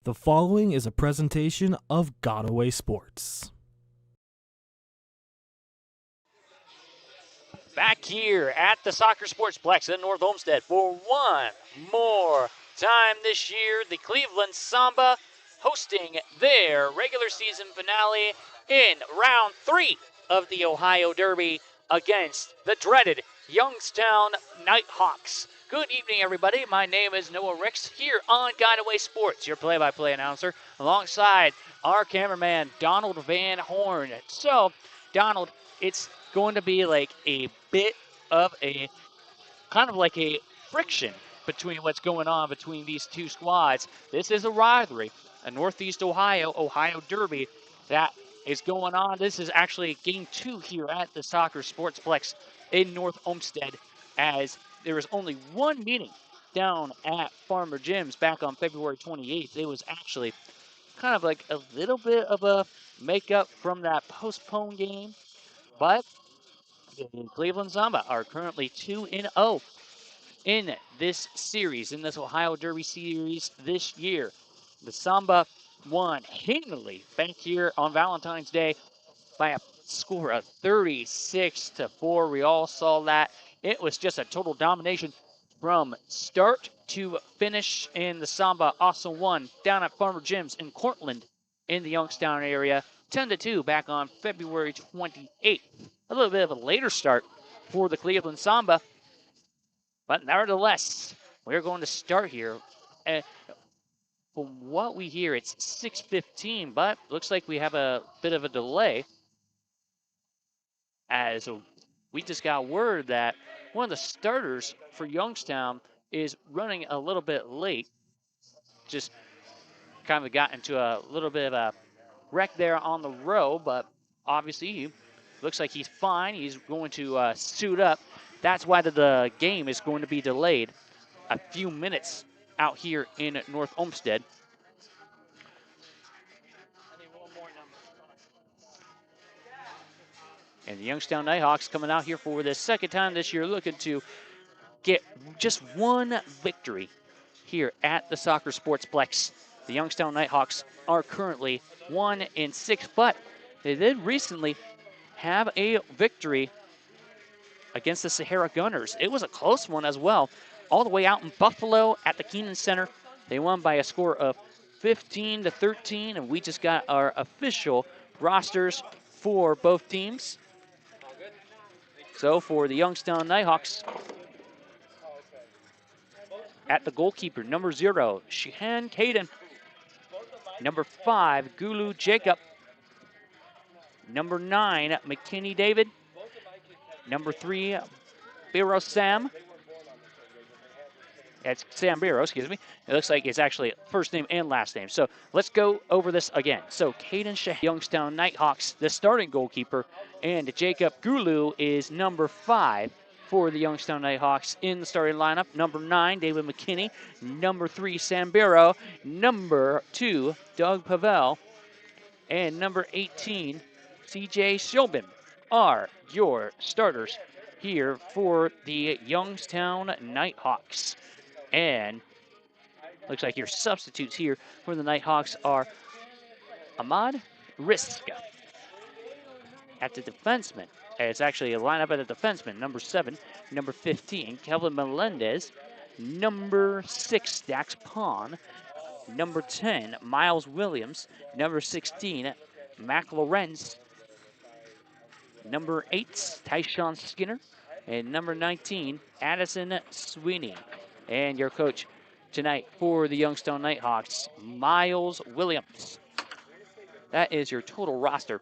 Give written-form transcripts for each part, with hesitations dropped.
The following is a presentation of Godaway Sports. Back here at the Soccer Sportsplex in North Olmsted for one more time this year, the Cleveland Samba hosting their regular season finale in round 3 of the Ohio Derby against the dreaded Youngstown Nighthawks. Good evening, everybody. My name is Noah Ricks here on Guideaway Sports, your play-by-play announcer, alongside our cameraman, Donald Van Horn. So, Donald, it's going to be like a bit of a kind of like a friction between what's going on between these two squads. This is a rivalry, a Northeast Ohio Derby that is going on. This is actually game 2 here at the Soccer Sportsplex in North Olmsted, as there was only one meeting down at Farmer Jim's back on February 28th. It was actually kind of like a little bit of a makeup from that postponed game, but the Cleveland Samba are currently 2-0 in this series, in this Ohio Derby series this year. The Samba won handily back here on Valentine's Day by a score of 36-4. We all saw that. It was just a total domination from start to finish, and the Samba also won down at Farmer Jim's in Cortland in the Youngstown area, 10-2 back on February 28th. A little bit of a later start for the Cleveland Samba, but nevertheless, we're going to start here. From what we hear, it's 6:15, but looks like we have a bit of a delay, as we just got word that one of the starters for Youngstown is running a little bit late. Just kind of got into a little bit of a wreck there on the road, but obviously he looks like he's fine. He's going to suit up. That's why the game is going to be delayed a few minutes out here in North Olmsted. And the Youngstown Nighthawks coming out here for the second time this year, looking to get just one victory here at the Soccer Sportsplex. The Youngstown Nighthawks are currently 1-6, but they did recently have a victory against the Sahara Gunners. It was a close one as well, all the way out in Buffalo at the Keenan Center. They won by a score of 15-13, and we just got our official rosters for both teams. So for the Youngstown Nighthawks, at the goalkeeper, number 0, Shehan Caden. Number 5, Gulu Jacob. Number 9, McKinney David. Number 3, Barrow Sam. It's Sam Barrow, excuse me. It looks like it's actually first name and last name. So let's go over this again. So Caden Shehan, Youngstown Nighthawks, the starting goalkeeper, and Jacob Gulu is number 5 for the Youngstown Nighthawks in the starting lineup. Number 9, David McKinney. Number 3, Sam Barrow. Number 2, Doug Pavel. And number 18, CJ Shilbin are your starters here for the Youngstown Nighthawks. And looks like your substitutes here for the Nighthawks are Ahmad Riska at the defenseman. It's actually a lineup at the defenseman. Number 7, number 15, Kelvin Melendez. Number 6, Dax Pond. Number 10, Miles Williams. Number 16, Mac Lorenz. Number 8, Tyshawn Skinner. And number 19, Addison Sweeney. And your coach tonight for the Youngstown Nighthawks, Miles Williams. That is your total roster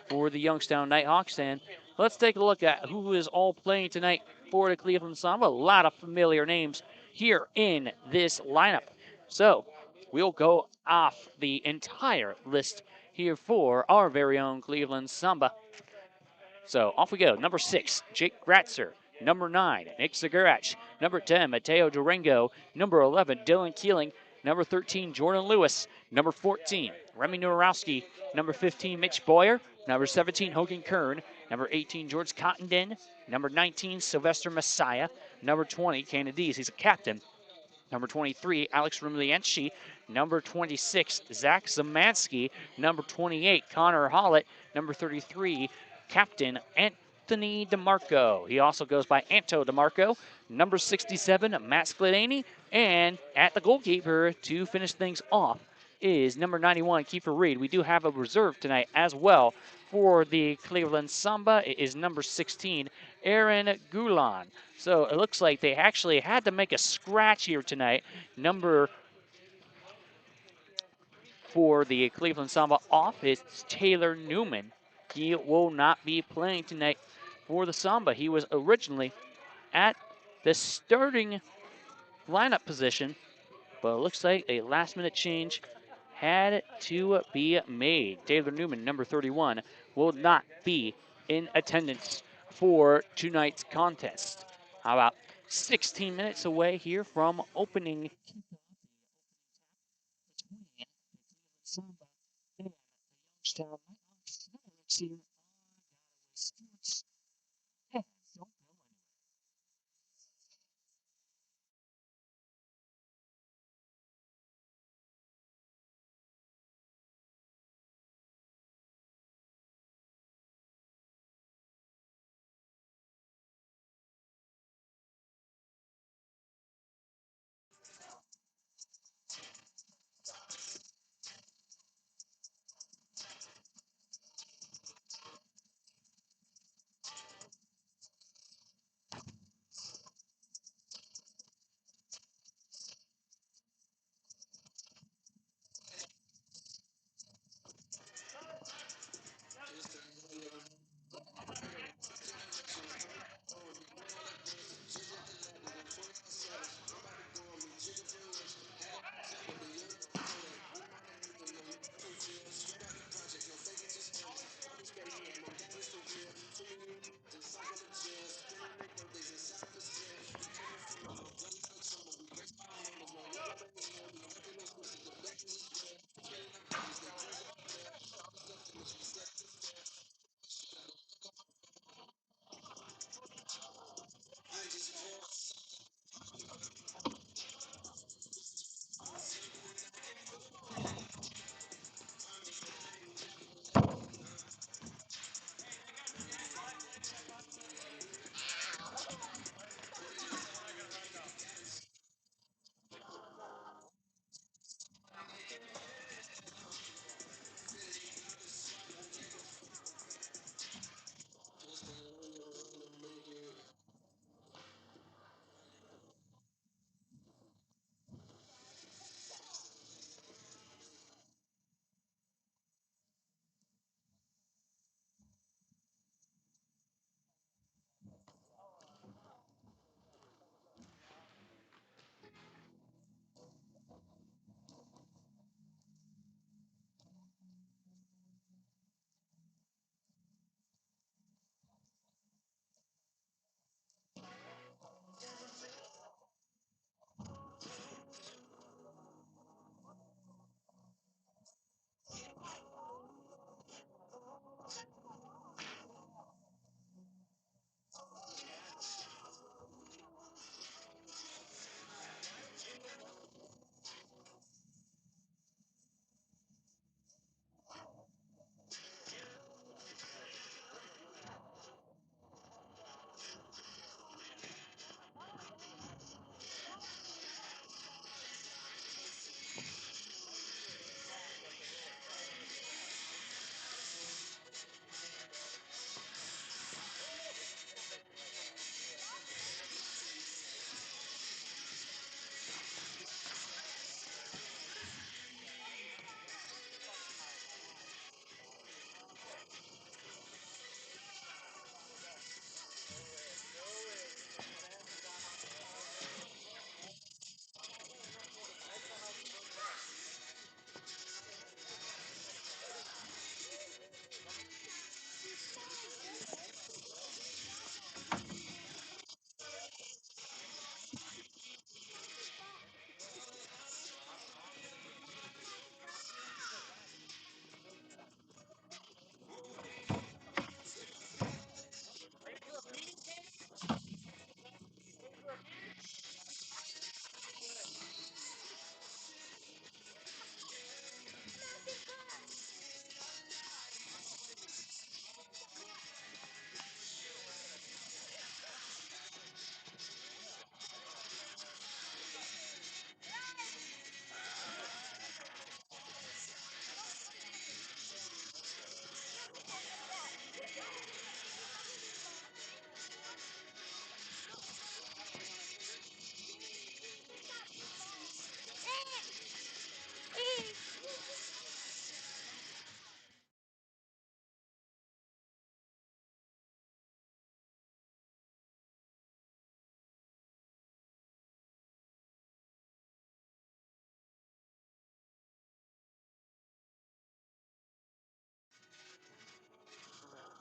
for the Youngstown Nighthawks. And let's take a look at who is all playing tonight for the Cleveland Samba. A lot of familiar names here in this lineup. So we'll go off the entire list here for our very own Cleveland Samba. So off we go. Number 6, Jake Gratzer. Number 9, Nick Zagarach. Number 10, Mateo Durango. Number 11, Dylan Keeling. Number 13, Jordan Lewis. Number 14, Remy Nurowski. Number 15, Mitch Boyer. Number 17, Hogan Kern. Number 18, George Cottenden. Number 19, Sylvester Messiah. Number 20, Canadiz. He's a captain. Number 23, Alex Rumlienski. Number 26, Zach Zamansky. Number 28, Connor Hollett. Number 33, Captain Anthony DeMarco. He also goes by Anto DeMarco. Number 67, Matt Spladany. And at the goalkeeper to finish things off is number 91, Kiefer Reed. We do have a reserve tonight as well for the Cleveland Samba. It is number 16, Aaron Gulan. So it looks like they actually had to make a scratch here tonight. Number for the Cleveland Samba off is Taylor Newman. He will not be playing tonight for the Samba. He was originally at the starting lineup position, but it looks like a last-minute change had to be made. Taylor Newman, number 31, will not be in attendance for tonight's contest. How about 16 minutes away here from opening Samba and Youngstown Nighthawks. Let's see sports. Hey, don't go anywhere.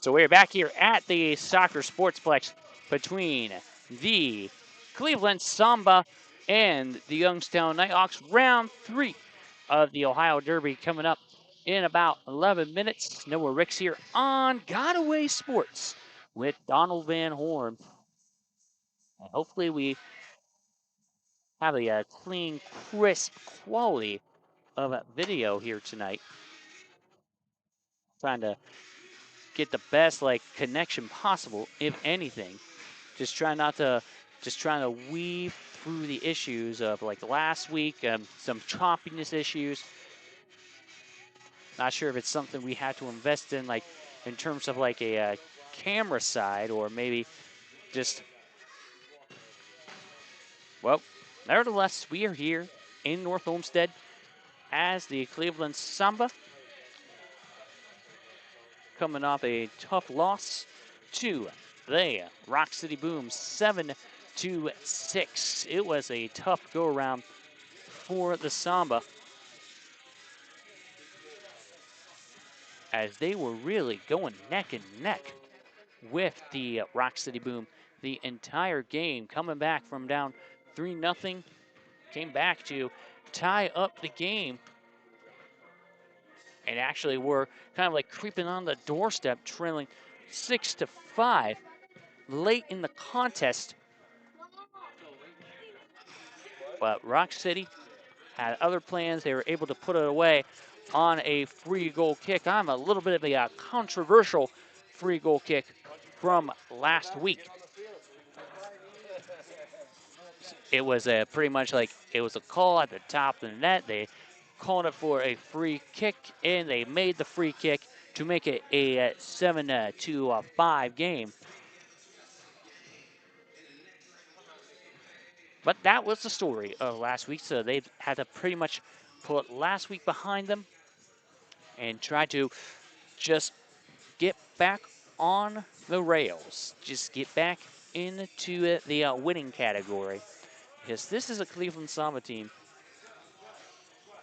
So we're back here at the Soccer Sportsplex between the Cleveland Samba and the Youngstown Nighthawks. Round 3 of the Ohio Derby coming up in about 11 minutes. Noah Ricks here on Godaway Sports with Donald Van Horn. And hopefully we have a clean, crisp quality of video here tonight. Trying to get the best connection possible, if anything. Just trying to weave through the issues of last week, some choppiness issues. Not sure if it's something we had to invest in, in terms of a camera side, or maybe just, well, nevertheless, we are here in North Olmsted as the Cleveland Samba, coming off a tough loss to the Rock City Boom, 7-6. It was a tough go-around for the Samba, as they were really going neck and neck with the Rock City Boom the entire game, coming back from down 3-0, came back to tie up the game, and actually were kind of creeping on the doorstep, trailing 6-5 late in the contest. But Rock City had other plans. They were able to put it away on a free goal kick. I'm a little bit of a controversial free goal kick from last week. It was pretty much it was a call at the top of the net. They called it for a free kick, and they made the free kick to make it a 7-5 game. But that was the story of last week, so they've had to pretty much put last week behind them and try to just get back on the rails. Just get back into the winning category. Because this is a Cleveland Samba team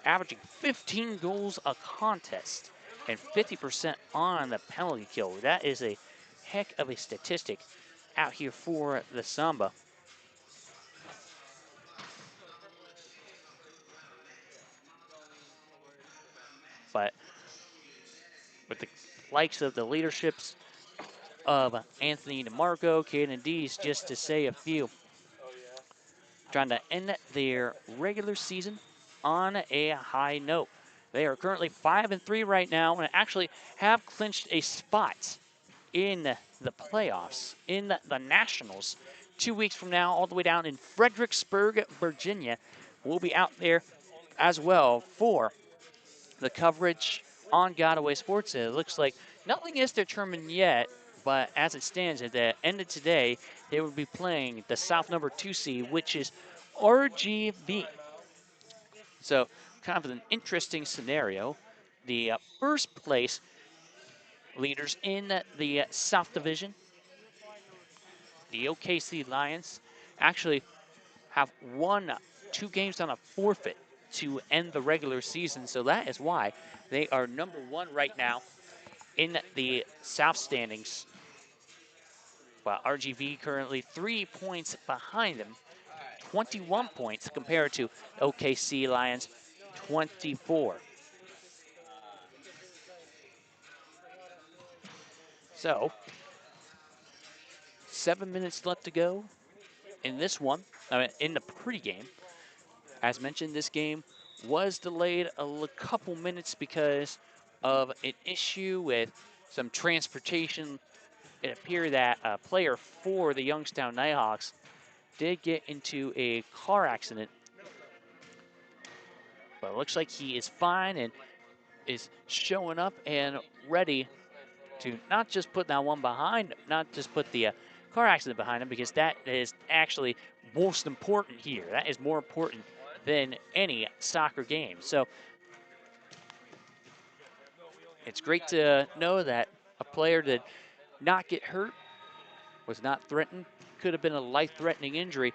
averaging 15 goals a contest and 50% on the penalty kill. That is a heck of a statistic out here for the Samba. But with the likes of the leaderships of Anthony DeMarco, Caden Dees, just to say a few, trying to end their regular season on a high note. They are currently 5-3 right now, and actually have clinched a spot in the playoffs, in the Nationals. 2 weeks from now, all the way down in Fredericksburg, Virginia. We'll be out there as well for the coverage on Godaway Sports. It looks like nothing is determined yet, but as it stands at the end of today, they will be playing the South number 2 seed, which is RGV. So kind of an interesting scenario. The first place leaders in the South Division, the OKC Lions, actually have won 2 games on a forfeit to end the regular season. So that is why they are number 1 right now in the South standings. While RGV currently 3 points behind them, 21 points compared to OKC Lions 24. So 7 minutes left to go in this one, in the pregame. As mentioned, this game was delayed a couple minutes because of an issue with some transportation. It appeared that a player for the Youngstown Nighthawks did get into a car accident, but it looks like he is fine and is showing up and ready to not just put that one behind, not just put the car accident behind him, because that is actually most important here. That is more important than any soccer game. So it's great to know that a player did not get hurt, was not threatened, could have been a life-threatening injury,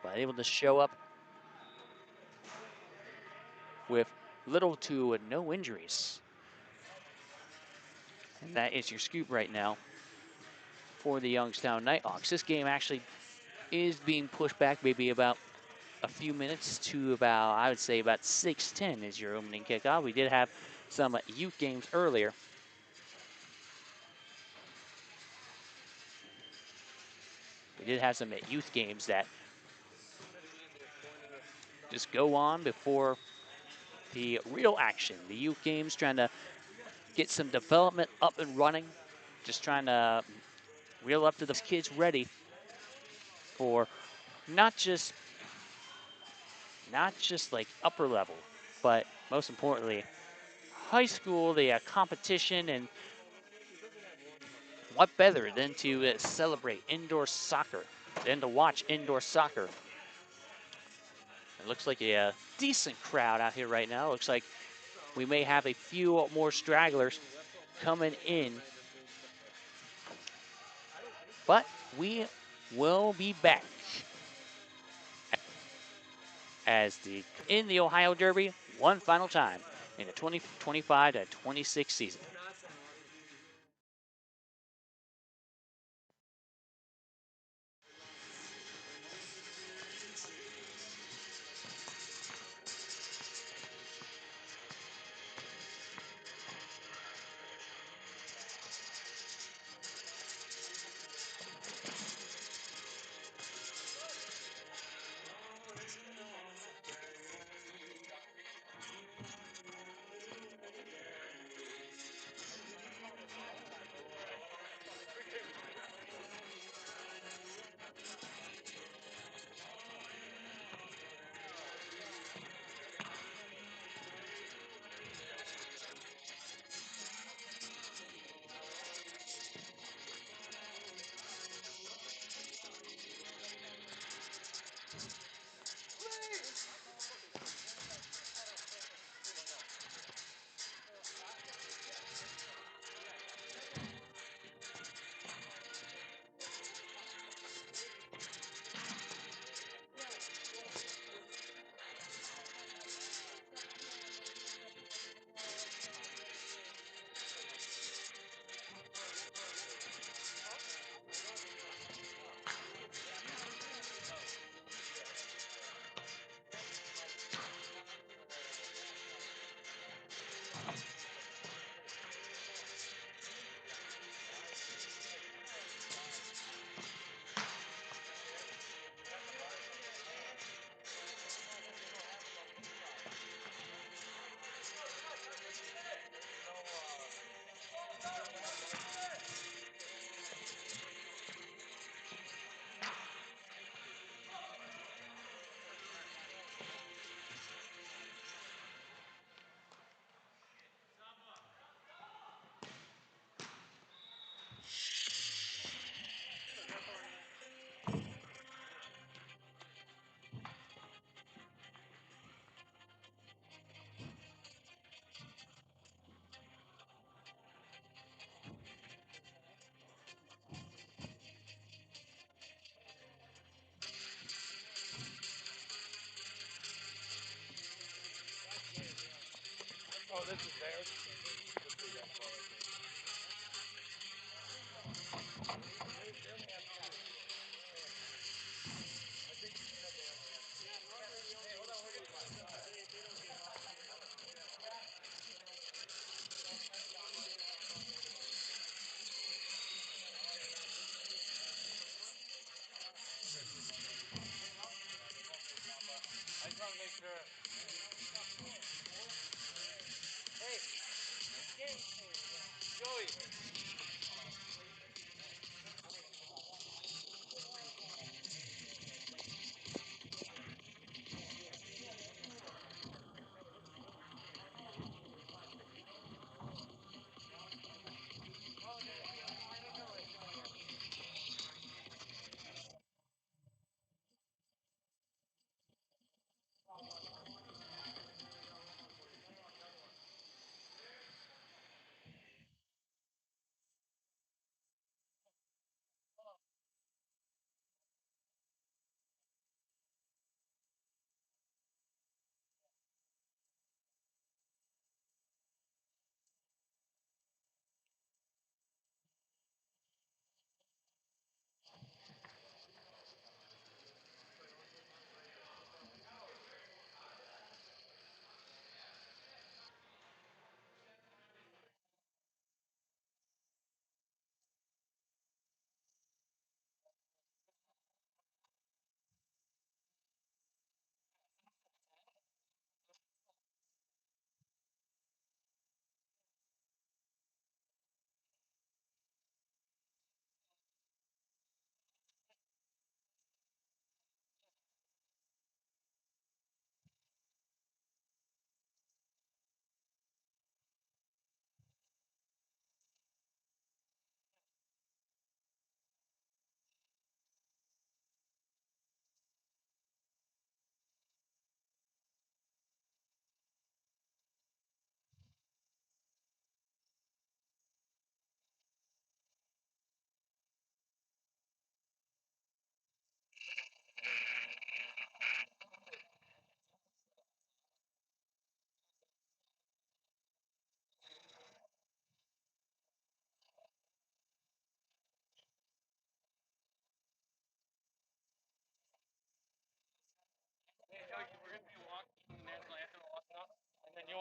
but able to show up with little to no injuries. And that is your scoop right now for the Youngstown Nighthawks. This game actually is being pushed back maybe about a few minutes to about, I would say about 6:10 is your opening kickoff. We did have some youth games earlier. We did have some youth games that just go on before the real action. The youth games trying to get some development up and running, just trying to reel up to the kids ready for not just like upper level, but most importantly, high school, the competition, and what better than to celebrate indoor soccer, than to watch indoor soccer. It looks like a decent crowd out here right now. Looks like we may have a few more stragglers coming in, but we will be back as in the Ohio Derby one final time in the 2025 to 26 season.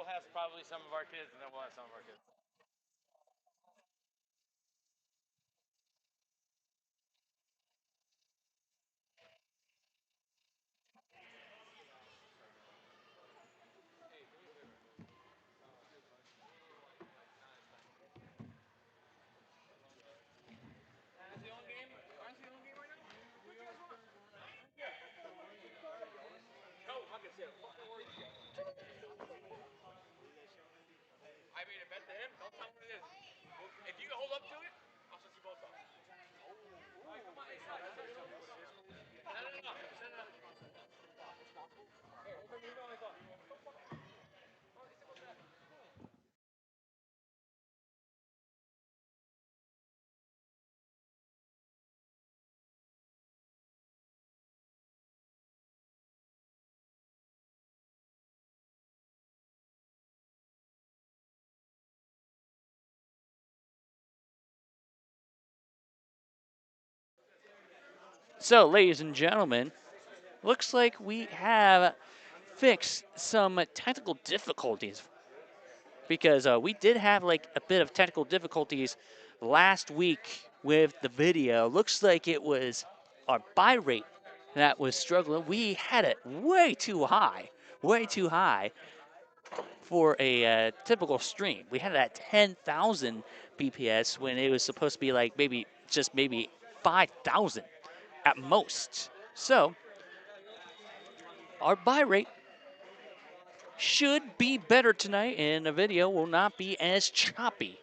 we'll have probably some of our kids, and then we'll have some of our kids. I made a bet to him. Don't tell him what it is. If you hold up to it, I'll set you both up. All right, come on. Hey, no, no. Set it up. Set it up. Here, open your door. So, ladies and gentlemen, looks like we have fixed some technical difficulties because we did have like a bit of technical difficulties last week with the video. Looks like it was our buy rate that was struggling. We had it way too high for a typical stream. We had it at 10,000 BPS when it was supposed to be like maybe 5,000 at most. So our buy rate should be better tonight, and the video will not be as choppy.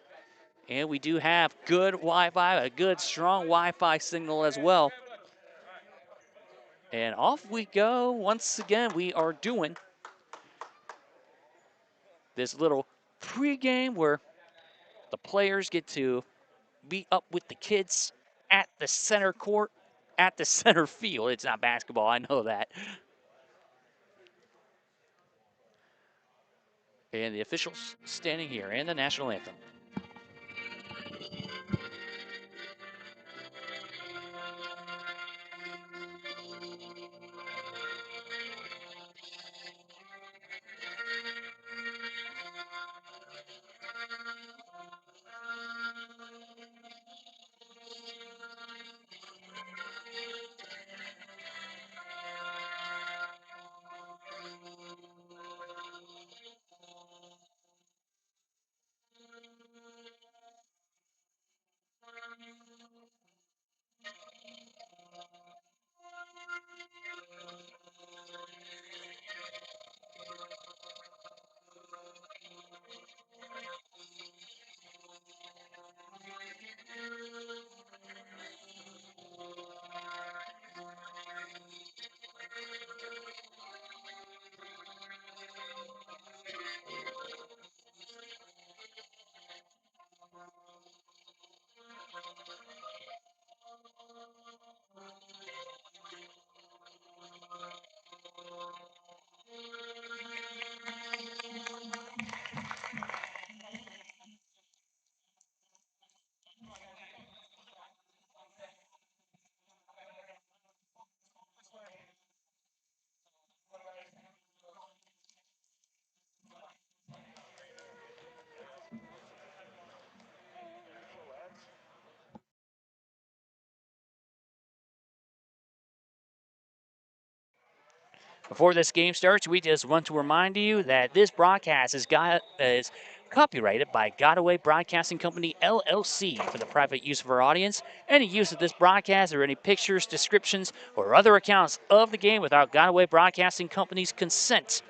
And we do have good Wi-Fi, a good strong Wi-Fi signal as well. And off we go. Once again, we are doing this little pregame where the players get to be up with the kids at the center court, at the center field. It's not basketball, I know that. And the officials standing here, and the national anthem. Before this game starts, we just want to remind you that this broadcast is copyrighted by Godaway Broadcasting Company, LLC, for the private use of our audience. Any use of this broadcast or any pictures, descriptions, or other accounts of the game without Godaway Broadcasting Company's consent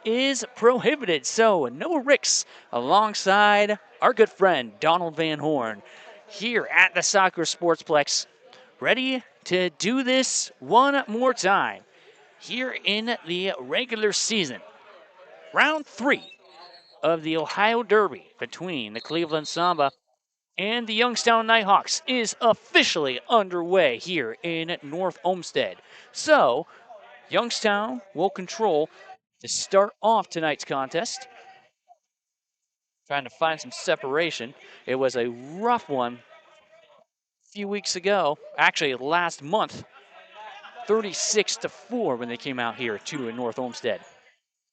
is prohibited. So, Noah Ricks alongside our good friend Donald Van Horn here at the Soccer Sportsplex, ready to do this one more time here in the regular season. Round 3 of the Ohio Derby between the Cleveland Samba and the Youngstown Nighthawks is officially underway here in North Olmsted. So, Youngstown will control to start off tonight's contest. Trying to find some separation. It was a rough one a few weeks ago, actually last month, 36-4 when they came out here to North Olmsted.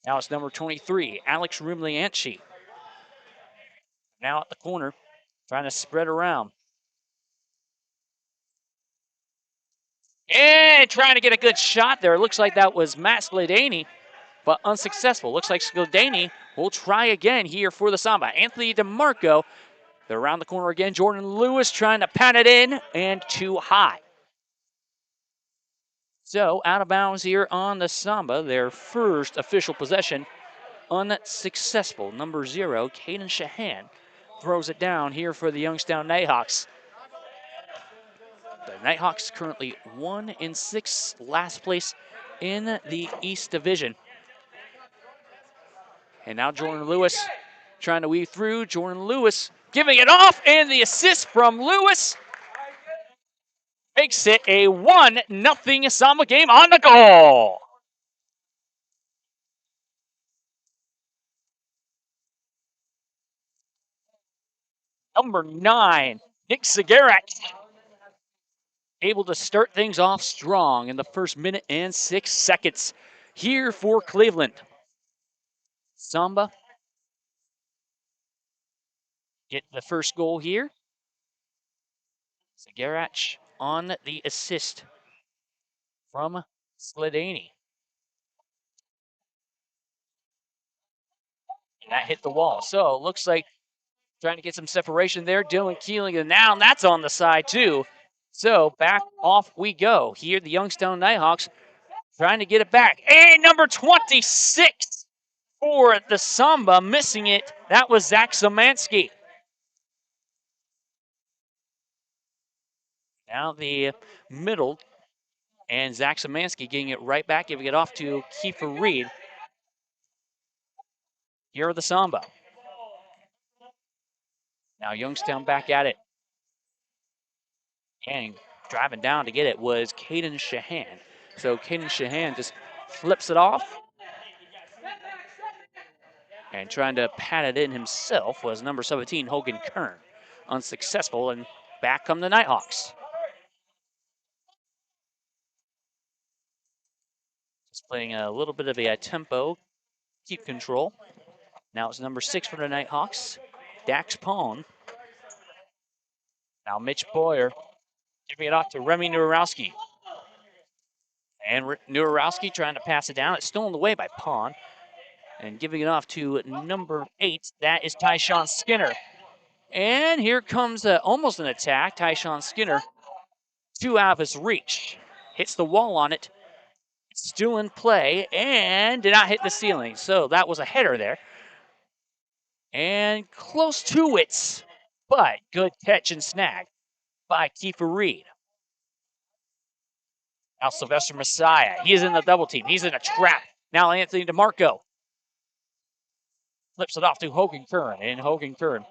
Now it's number 23, Alex Rumlianchi. Now at the corner, trying to spread around. And trying to get a good shot there. It looks like that was Matt Sladany, but unsuccessful. Looks like Sladany will try again here for the Samba. Anthony DeMarco, they're around the corner again. Jordan Lewis trying to pat it in, and too high. So out of bounds here on the Samba, their first official possession, unsuccessful. Number 0, Caden Shahan, throws it down here for the Youngstown Nighthawks. The Nighthawks currently 1-6, last place in the East Division. And now Jordan Lewis trying to weave through. Jordan Lewis giving it off, and the assist from Lewis makes it a 1-0 Samba game on the goal. Number 9, Nick Zagarat, able to start things off strong in the first minute and 6 seconds here for Cleveland. Samba get the first goal here. Zagarat on the assist from Sladany. And that hit the wall. So it looks like trying to get some separation there. Dylan Keeling, and now that's on the side too. So back off we go. Here the Youngstown Nighthawks trying to get it back. And number 26 for the Samba, missing it. That was Zach Szymanski. Now the middle, and Zach Szymanski getting it right back, giving it off to Kiefer Reed. Here are the Samba. Now Youngstown back at it. And driving down to get it was Caden Shahan. So Caden Shahan just flips it off. And trying to pat it in himself was number 17, Hogan Kern. Unsuccessful, and back come the Nighthawks. Just playing a little bit of a tempo, keep control. Now it's number 6 for the Nighthawks, Dax Pone. Now Mitch Boyer giving it off to Remy Nurowski. And Nurowski trying to pass it down. It's stolen away by Pond. And giving it off to number 8, that is Tyshawn Skinner. And here comes almost an attack. Tyshawn Skinner, 2 out of his reach. Hits the wall on it. Still in play, and did not hit the ceiling. So that was a header there. And close to it, but good catch and snag by Kiefer Reed. Now Sylvester Messiah, he is in the double team. He's in a trap. Now Anthony DeMarco flips it off to Hogan Kern, and Hogan Kern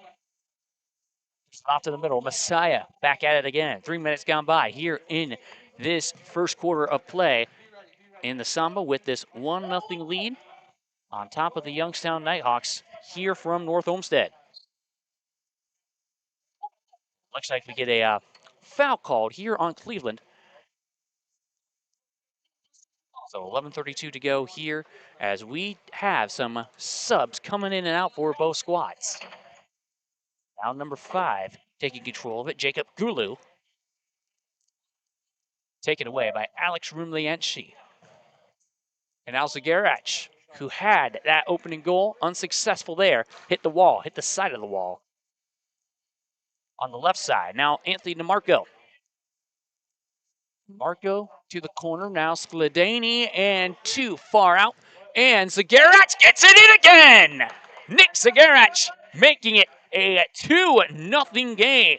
off to the middle. Messiah back at it again. 3 minutes gone by here in this first quarter of play in the Samba with this 1-0 lead on top of the Youngstown Nighthawks here from North Olmsted. Looks like we get a foul called here on Cleveland. So 11:32 to go here as we have some subs coming in and out for both squads. Now number 5 taking control of it, Jacob Gulu. Taken away by Alex Rumlianchi. And Al Zagarat, who had that opening goal, unsuccessful there. Hit the wall, hit the side of the wall. On the left side, now Anthony DeMarco. Marco to the corner, now Sladany, and too far out. And Zagarat gets it in again! Nick Zagarat making it a 2-0 game.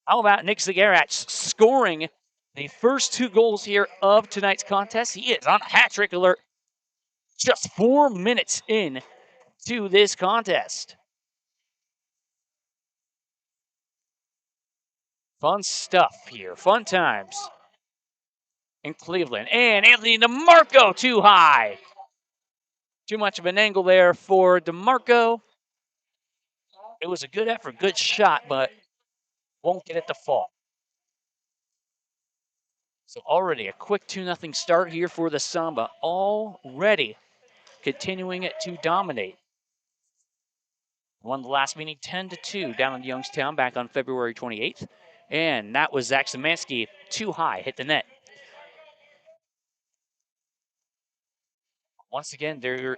How about Nick Zagarat scoring the first 2 goals here of tonight's contest? He is on a hat trick alert just 4 minutes in to this contest. Fun stuff here, fun times in Cleveland. And Anthony DeMarco too high. Too much of an angle there for DeMarco. It was a good effort, good shot, but won't get it to fall. So already a quick 2-0 start here for the Samba. Already continuing it to dominate. Won the last meeting 10-2 down in Youngstown back on February 28th. And that was Zach Szymanski too high, hit the net. Once again, they're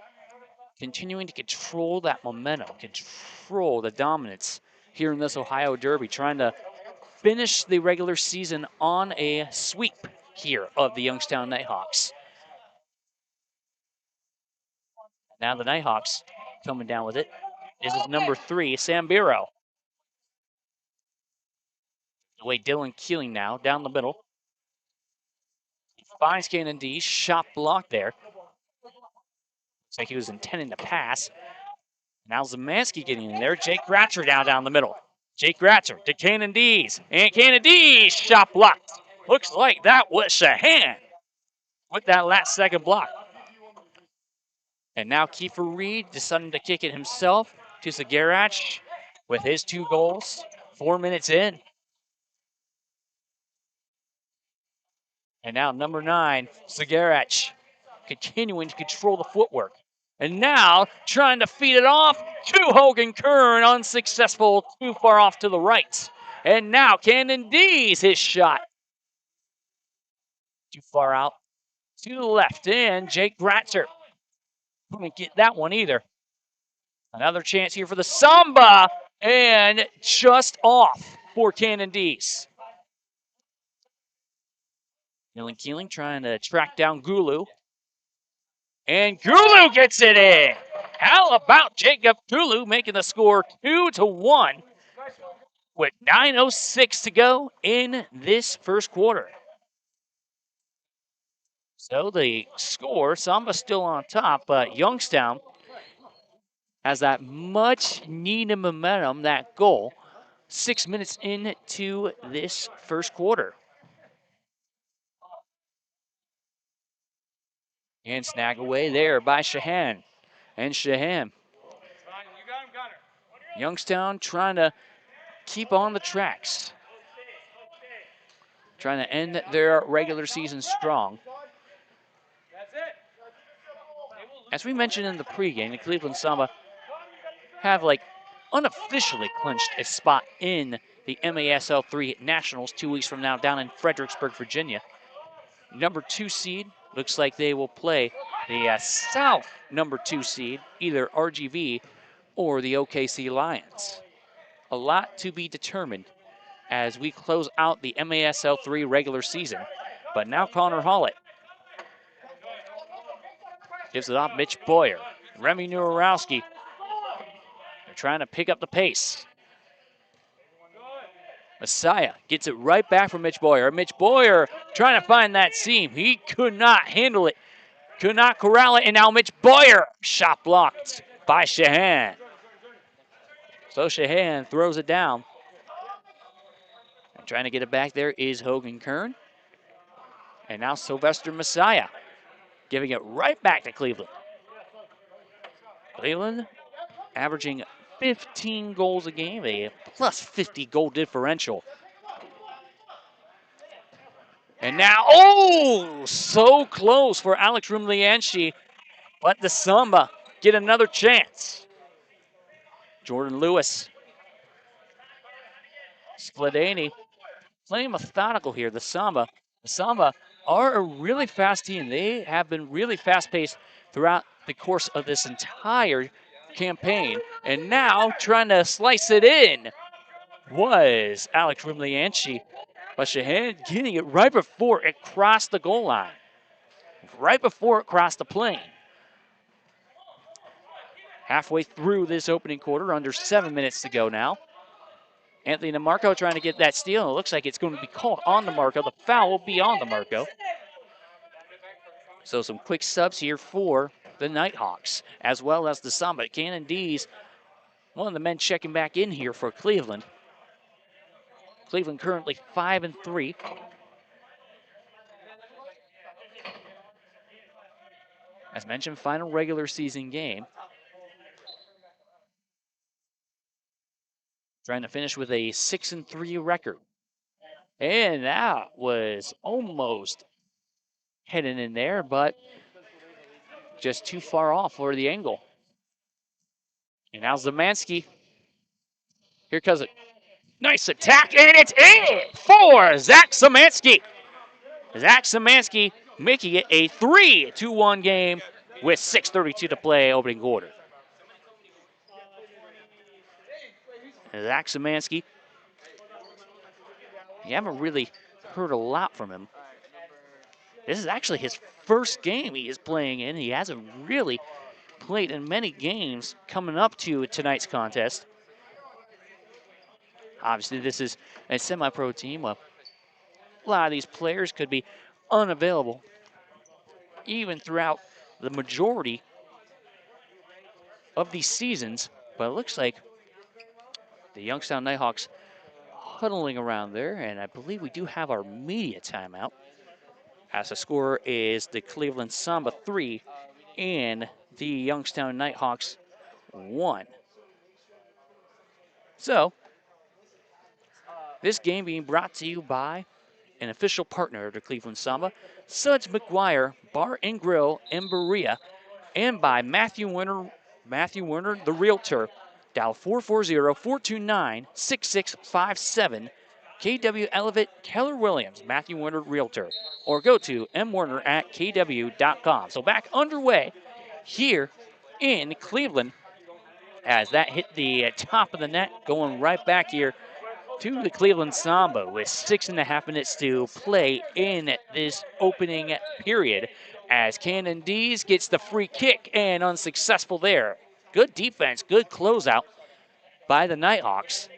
continuing to control that momentum, control the dominance here in this Ohio Derby, trying to finish the regular season on a sweep here of the Youngstown Nighthawks. Now the Nighthawks coming down with it. This is number 3, Sambiro. Away Dylan Keeling now, down the middle. Finds Cannon D, shot blocked there. Looks like he was intending to pass. Now Szymanski getting in there. Jake Gratzer down the middle. Jake Gratzer to Cannon D's. And Cannon D's shot blocked. Looks like that was Shahan with that last second block. And now Kiefer Reed deciding to kick it himself to Zagarach with his 2 goals. 4 minutes in. And now number 9, Zagarach, continuing to control the footwork. And now trying to feed it off to Hogan Kern, unsuccessful, too far off to the right. And now Cannon D's his shot. Too far out to the left, and Jake Gratzer couldn't get that one either. Another chance here for the Samba, and just off for Cannon D's. Dylan Keeling trying to track down Gulu. And Gulu gets it in. How about Jacob Gulu making the score 2-1 with 9:06 to go in this first quarter. So the score, Samba still on top, but Youngstown has that much needed momentum, that goal, 6 minutes into this first quarter. And snag away there by Shahan. And Shahan. Youngstown trying to keep on the tracks. Trying to end their regular season strong. As we mentioned in the pregame, the Cleveland Samba have unofficially clinched a spot in the MASL 3 Nationals 2 weeks from now down in Fredericksburg, Virginia. Number 2 seed looks like they will play the South number 2 seed, either RGV or the OKC Lions. A lot to be determined as we close out the MASL 3 regular season. But now Connor Hollett gives it off Mitch Boyer. Remy Nurowski. They're trying to pick up the pace. Messiah gets it right back from Mitch Boyer. Mitch Boyer trying to find that seam. He could not handle it, could not corral it, and now Mitch Boyer shot blocked by Shahan. So Shahan throws it down. And trying to get it back there is Hogan Kern. And now Sylvester Messiah giving it right back to Cleveland. Cleveland averaging 15 goals a game, a plus 50 goal differential. And now, oh, so close for Alex Rumlianchi, but the Samba get another chance. Jordan Lewis. Spladani playing methodical here, the Samba. The Samba are a really fast team. They have been really fast-paced throughout the course of this entire campaign. And now trying to slice it in was Alex Rumlianchi. But Shahan getting it right before it crossed the goal line. Right before it crossed the plane. Halfway through this opening quarter, under 7 minutes to go now. Anthony DeMarco trying to get that steal, and it looks like it's going to be called on DeMarco. The foul will be on DeMarco. So some quick subs here for the Nighthawks, as well as the Samba. Cannon D's, one of the men checking back in here for Cleveland. Cleveland currently 5-3. As mentioned, final regular season game. Trying to finish with a 6-3 record. And that was almost heading in there, but just too far off for the angle. And now Zemansky. Here comes it. Nice attack, and it's in for Zach Zemansky. Zach Zemansky making it a 3-1 game with 6:32 to play opening quarter. Zach Zemansky, you haven't really heard a lot from him. This is actually his first game he is playing in. He hasn't really played in many games coming up to tonight's contest. Obviously, this is a semi-pro team. A lot of these players could be unavailable even throughout the majority of these seasons, but it looks like the Youngstown Nighthawks huddling around there, and I believe we do have our media timeout, as the score is the Cleveland Samba 3 and the Youngstown Nighthawks 1. So, this game being brought to you by an official partner of the Cleveland Samba, Suds McGuire Bar and Grill in Berea, and by Matthew Werner, the Realtor. Dial 440-429-6657. KW Elevate Keller Williams, Matthew Werner Realtor, or go to mwerner@kw.com. So back underway here in Cleveland as that hit the top of the net, going right back here to the Cleveland Samba with 6.5 minutes to play in this opening period as Cannon Dees gets the free kick and unsuccessful there. Good defense, good closeout by the Nighthawks.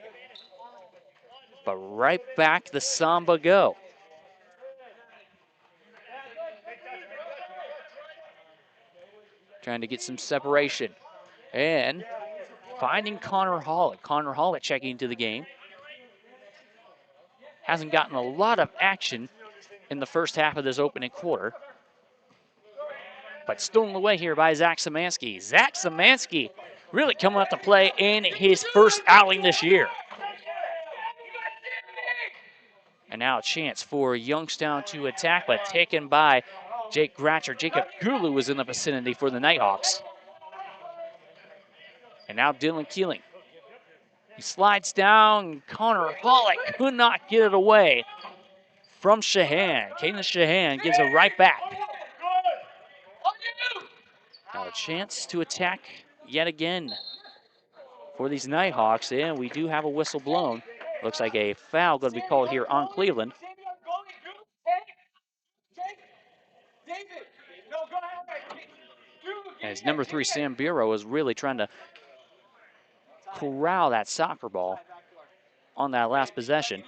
But right back the Samba go. Trying to get some separation and finding Connor Hollett. Connor Hollett checking into the game. Hasn't gotten a lot of action in the first half of this opening quarter, but stolen away here by Zach Szymanski. Zach Szymanski really coming up to play in his first outing this year. And now a chance for Youngstown to attack, but taken by Jake Gratcher. Jacob Gulu was in the vicinity for the Nighthawks. And now Dylan Keeling. He slides down. Connor Hollett could not get it away from Shahan. Caden Shahan gives it right back. Now a chance to attack yet again for these Nighthawks, and we do have a whistle blown. Looks like a foul going to be called here on Cleveland. As number 3, Sam Bureau is really trying to corral that soccer ball on that last possession.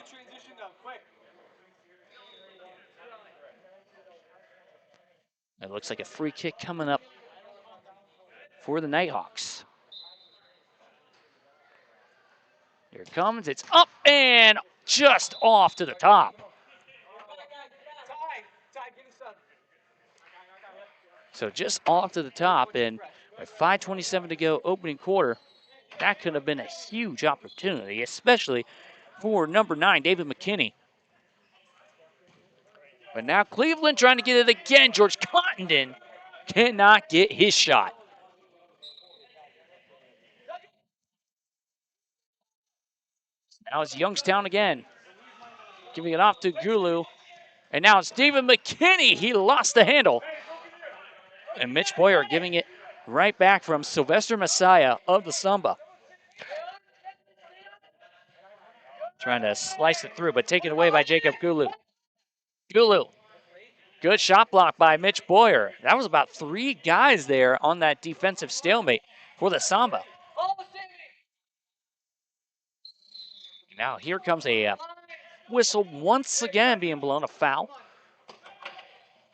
It looks like a free kick coming up for the Nighthawks. Here it comes, it's up and just off to the top. So just off to the top, and with 5:27 to go opening quarter, that could have been a huge opportunity, especially for number 9, David McKinney. But now Cleveland trying to get it again. George Cottenden cannot get his shot. Now it's Youngstown again, giving it off to Gulu. And now it's David McKinney. He lost the handle. And Mitch Boyer giving it right back from Sylvester Messiah of the Samba. Trying to slice it through, but taken away by Jacob Gulu. Gulu. Good shot block by Mitch Boyer. That was about 3 guys there on that defensive stalemate for the Samba. Now here comes a whistle once again being blown, a foul.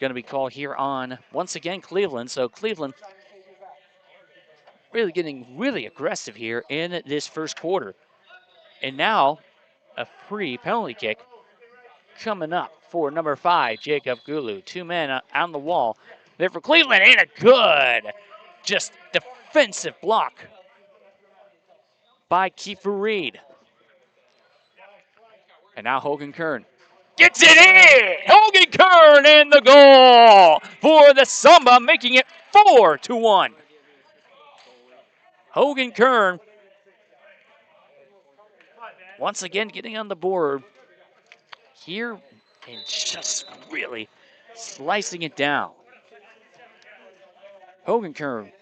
Going to be called here on, once again, Cleveland. So Cleveland really getting really aggressive here in this first quarter. And now a free penalty kick coming up for number 5, Jacob Gulu. 2 men on the wall there for Cleveland, and a good, just defensive block by Kiefer Reed. And now Hogan Kern Gets it in! Hogan Kern in the goal for the Samba, making it 4-1. Hogan Kern once again getting on the board here and just really slicing it down. Hogan Kern,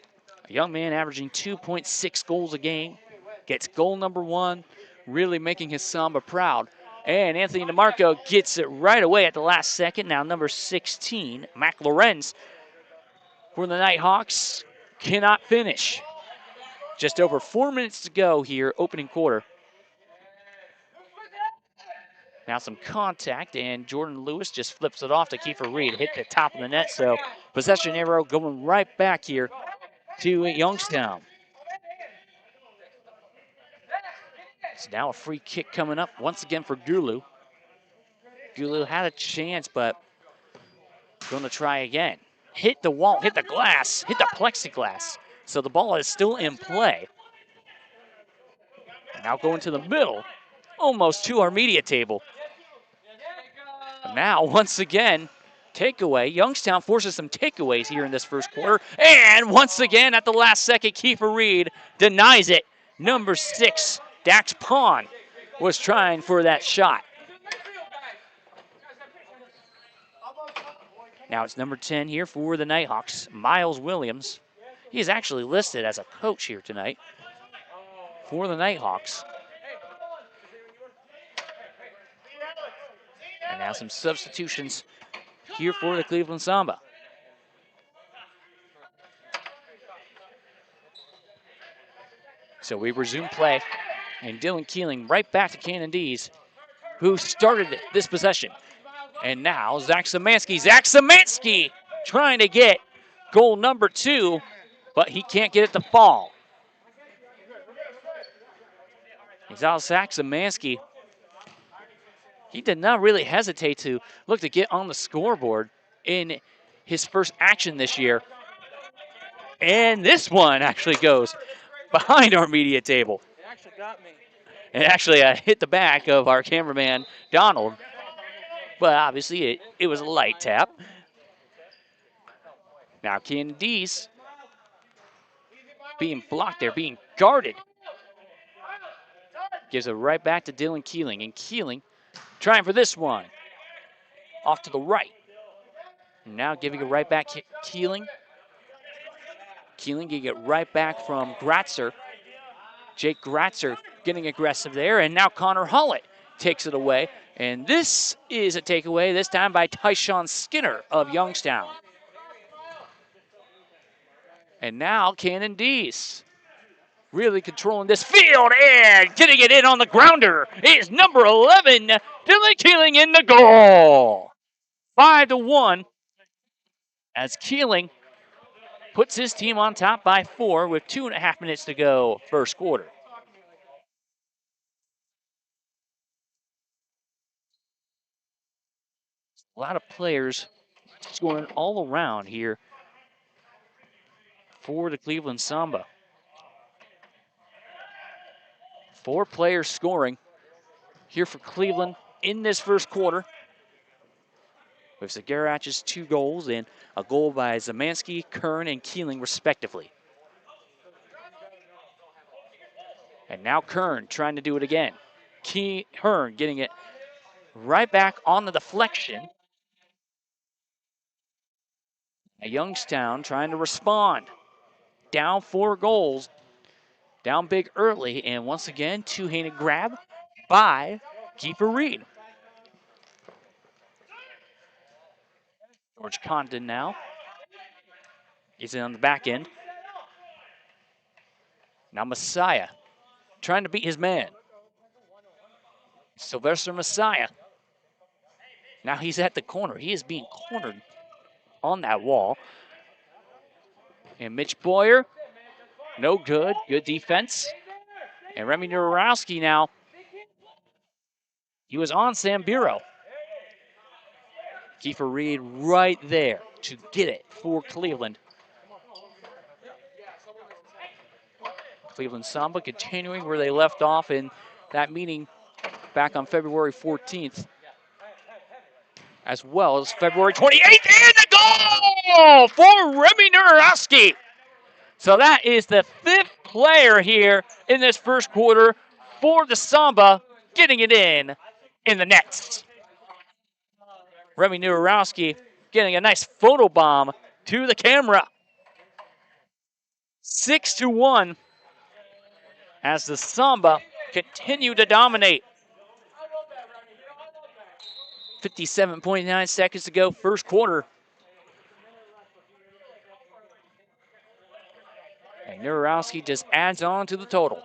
a young man averaging 2.6 goals a game, gets goal number 1, really making his Samba proud. And Anthony DeMarco gets it right away at the last second. Now number 16, Mac Lorenz for the Nighthawks, cannot finish. Just over 4 minutes to go here, opening quarter. Now some contact, and Jordan Lewis just flips it off to Kiefer Reed. Hit the top of the net, so possession arrow going right back here to Youngstown. It's now a free kick coming up once again for Gulu. Gulu had a chance, but going to try again. Hit the wall, hit the glass, hit the plexiglass. So the ball is still in play. Now going to the middle, almost to our media table. Now, once again, takeaway. Youngstown forces some takeaways here in this first quarter. And once again, at the last second, Kiefer Reed denies it. Number 6, Dax Pond, was trying for that shot. Now it's number 10 here for the Nighthawks, Miles Williams. He is actually listed as a coach here tonight for the Nighthawks. And now some substitutions here for the Cleveland Samba. So we resume play, and Dylan Keeling right back to Cannon D's, who started this possession. And now Zach Szymanski. Zach Szymanski trying to get goal number 2, but he can't get it to fall. He's out Zach Szymanski. He did not really hesitate to look to get on the scoreboard in his first action this year. And this one actually goes behind our media table. It actually got me. It actually hit the back of our cameraman, Donald. But obviously it was a light tap. Now Cannon D's being blocked there, being guarded. Gives it right back to Dylan Keeling. And Keeling trying for this one. Off to the right. And now giving it right back to Keeling. Keeling getting it right back from Gratzer. Jake Gratzer getting aggressive there. And now Connor Hollett takes it away. And this is a takeaway, this time by Tyshawn Skinner of Youngstown. And now Cannon D's really controlling this field and getting it in on the grounder is number 11, Dylan Keeling in the goal. 5-1 as Keeling puts his team on top by 4 with 2.5 minutes to go first quarter. A lot of players scoring all around here for the Cleveland Samba. 4 players scoring here for Cleveland in this first quarter. With Zagarach's 2 goals and a goal by Szymanski, Kern, and Keeling respectively. And now Kern trying to do it again. Kern getting it right back on the deflection. Youngstown trying to respond. Down 4 goals. Down big early. And once again, 2-handed grab by Kiefer Reed. George Condon now. He's in on the back end. Now Messiah trying to beat his man. Sylvester Messiah. Now he's at the corner. He is being cornered on that wall. And Mitch Boyer, no good. Good defense. And Remy Nurowski now. He was on Sambiro. Kiefer Reed right there to get it for Cleveland. Cleveland Samba continuing where they left off in that meeting back on February 14th. as well as February 28th, and the goal for Remy Nurowski. So that is the 5th player here in this first quarter for the Samba, getting it in the nets. Remy Nurowski getting a nice photo bomb to the camera. 6-1 as the Samba continue to dominate. 57.9 seconds to go, first quarter. And Nurowski just adds on to the total.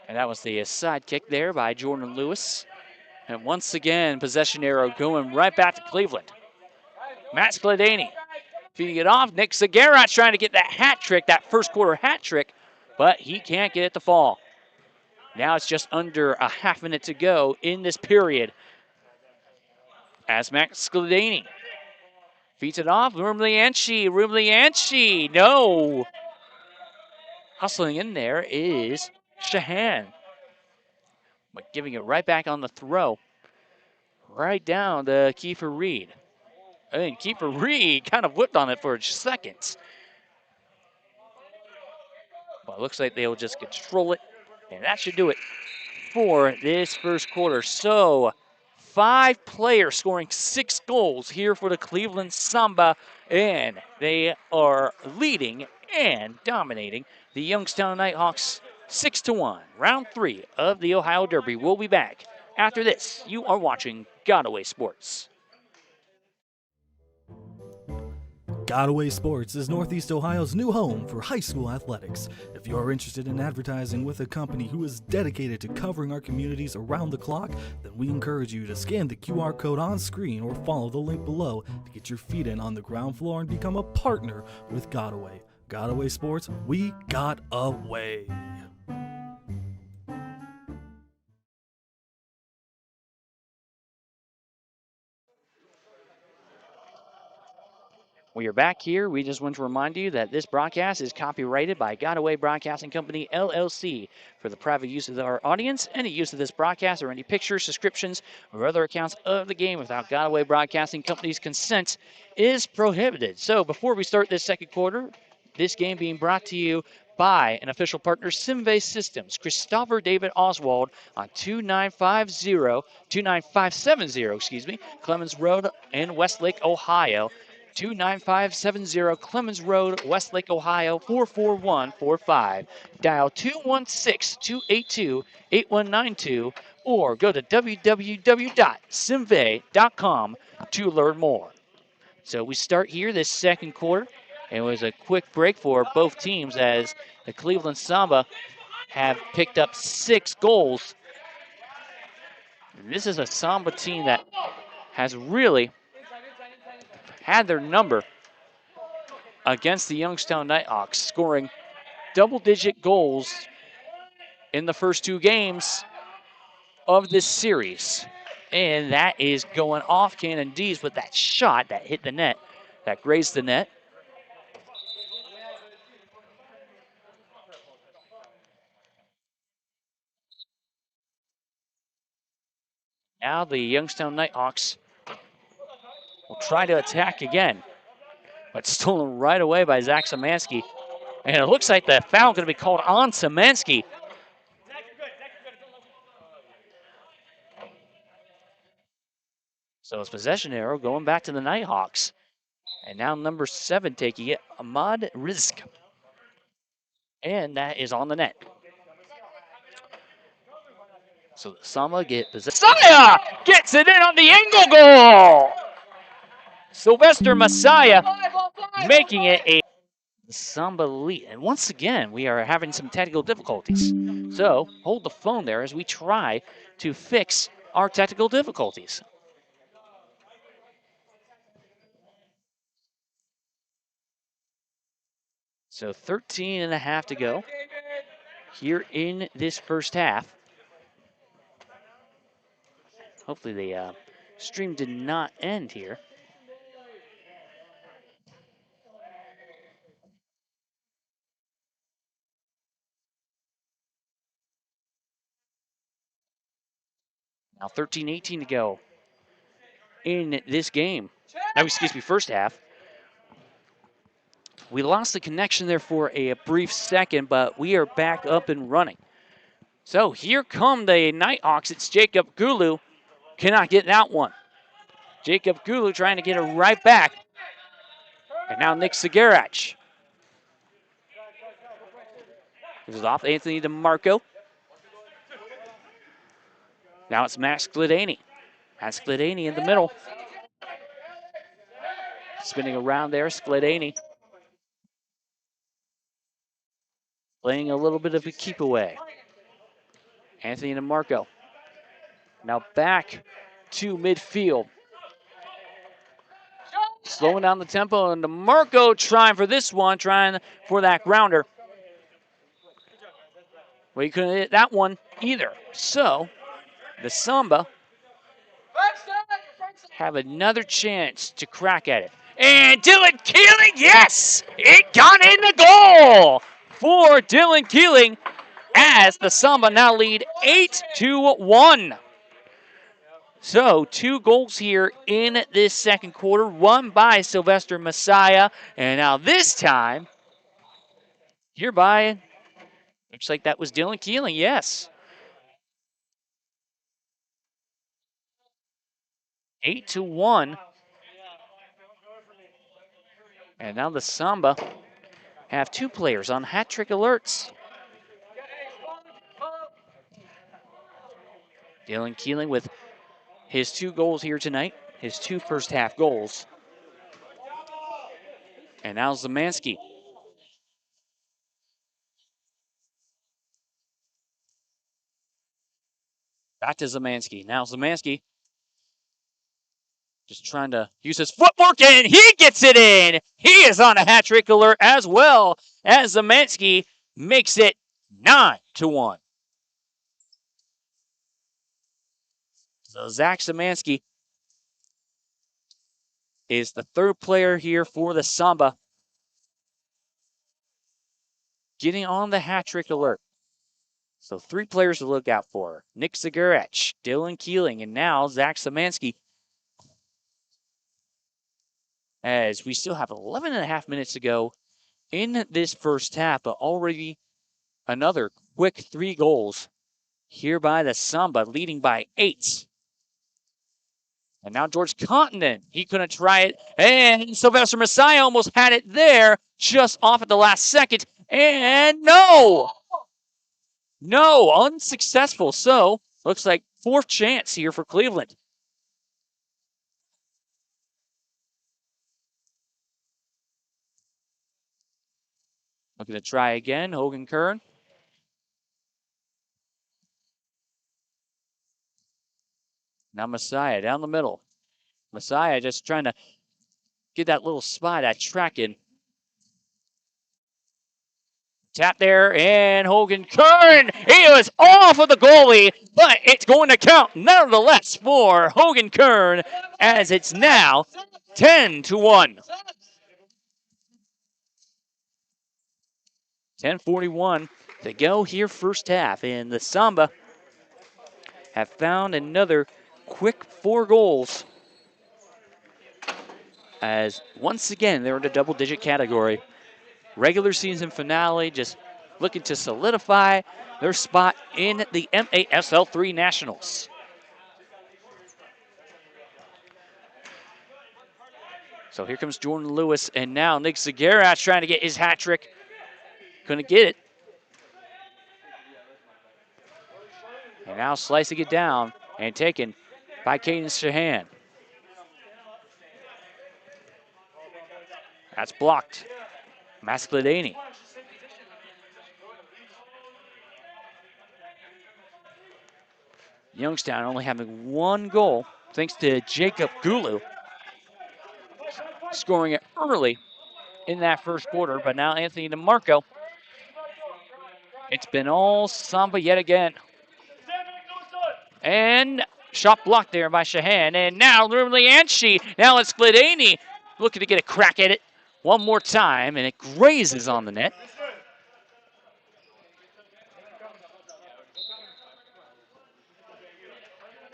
And that was the side kick there by Jordan Lewis. And once again, possession arrow going right back to Cleveland. Matt Skladany feeding it off. Nick Zagarat's trying to get that hat trick, that first quarter hat trick, but he can't get it to fall. Now it's just under a half minute to go in this period. As Matt Skladany feeds it off. Rumlianchi, no. Hustling in there is Shahan. But giving it right back on the throw. Right down to Kiefer Reed. And Kiefer Reed kind of whipped on it for a second. But it looks like they'll just control it. And that should do it for this first quarter. So 5 players scoring 6 goals here for the Cleveland Samba. And they are leading and dominating the Youngstown Nighthawks 6-1. Round 3 of the Ohio Derby. We'll be back after this. You are watching Godaway Sports. Godaway Sports is Northeast Ohio's new home for high school athletics. If you are interested in advertising with a company who is dedicated to covering our communities around the clock, then we encourage you to scan the QR code on screen or follow the link below to get your feet in on the ground floor and become a partner with Godaway. Godaway Sports, we got away. We are back here. We just want to remind you that this broadcast is copyrighted by Godaway Broadcasting Company, LLC. For the private use of our audience, any use of this broadcast or any pictures, descriptions, or other accounts of the game without Godaway Broadcasting Company's consent is prohibited. So before we start this second quarter, this game being brought to you by an official partner, Simve Systems, Christopher David Oswald on 29570, Clemens Road in Westlake, Ohio. 29570 Clemens Road, Westlake, Ohio, 44145. Dial 216-282-8192 or go to www.simve.com to learn more. So we start here this second quarter. It was a quick break for both teams as the Cleveland Samba have picked up 6 goals. This is a Samba team that has really had their number against the Youngstown Nighthawks, scoring double-digit goals in the first 2 games of this series. And that is going off Cannon D's with that shot that hit the net, that grazed the net. Now the Youngstown Nighthawks will try to attack again, but stolen right away by Zach Szymanski. And it looks like the foul going to be called on Szymanski. So it's possession arrow going back to the Nighthawks. And now number 7 taking it, Ahmad Rizk. And that is on the net. So the Samba get possession. Messiah gets it in on the angle goal. Sylvester Messiah making it a Samba lead. And once again, we are having some technical difficulties. So hold the phone there as we try to fix our technical difficulties. So 13 and a half to go here in this first half. Hopefully the stream did not end here. Now 13-18 to go in this game. Now, excuse me, first half. We lost the connection there for a brief second, but we are back up and running. So here come the Nighthawks. It's Jacob Gulu. Cannot get that one. Jacob Gulu trying to get it right back. And now Nick Zagarach. This is off Anthony DeMarco. Now it's Max Gladany. Max Gladany in the middle. Spinning around there, Gladany. Playing a little bit of a keep away. Anthony DeMarco. Now back to midfield. Slowing down the tempo, and DeMarco trying for this one, trying for that grounder. Well, he couldn't hit that one either. So, the Samba have another chance to crack at it. And Dylan Keeling, yes! It got in the goal for Dylan Keeling as the Samba now lead 8-1. So, 2 goals here in this second quarter, one by Sylvester Messiah, and now this time, here by, looks like that was Dylan Keeling, yes. 8-1. And now the Samba have 2 players on hat trick alerts. Dylan Keeling with his 2 goals here tonight, his 2 first half goals. And now Zemansky. Back to Zemansky. Now Zemansky just trying to use his footwork, and he gets it in. He is on a hat trick alert as well as Zemansky makes it 9-1. So Zach Zemansky is the 3rd player here for the Samba, getting on the hat trick alert. So 3 players to look out for. Nick Zagarach, Dylan Keeling, and now Zach Zemansky. As we still have 11 and a half minutes to go in this first half, but already another quick 3 goals here by the Samba, leading by 8. And now George Continent, he couldn't try it, and Sylvester Messiah almost had it there, just off at the last second, and no, unsuccessful. So looks like 4th chance here for Cleveland. Looking to try again, Hogan Kern. Now Messiah down the middle. Messiah just trying to get that little spot at tracking. Tap there, and Hogan Kern, he was off of the goalie, but it's going to count nonetheless for Hogan Kern, as it's now 10-1. 10:41 to go here first half, and the Samba have found another quick 4 goals, as once again they're in the double-digit category. Regular season finale, just looking to solidify their spot in the MASL 3 Nationals. So here comes Jordan Lewis, and now Nick Zagarach trying to get his hat trick. Couldn't get it. And now slicing it down and taken by Caden Shahan. That's blocked. Mascladani. Youngstown only having 1 goal, thanks to Jacob Gulu scoring it early in that first quarter. But now Anthony DeMarco. It's been all Samba yet again. And shot blocked there by Shahan. And now Lianchi. Now it's Gladany looking to get a crack at it one more time, and it grazes on the net.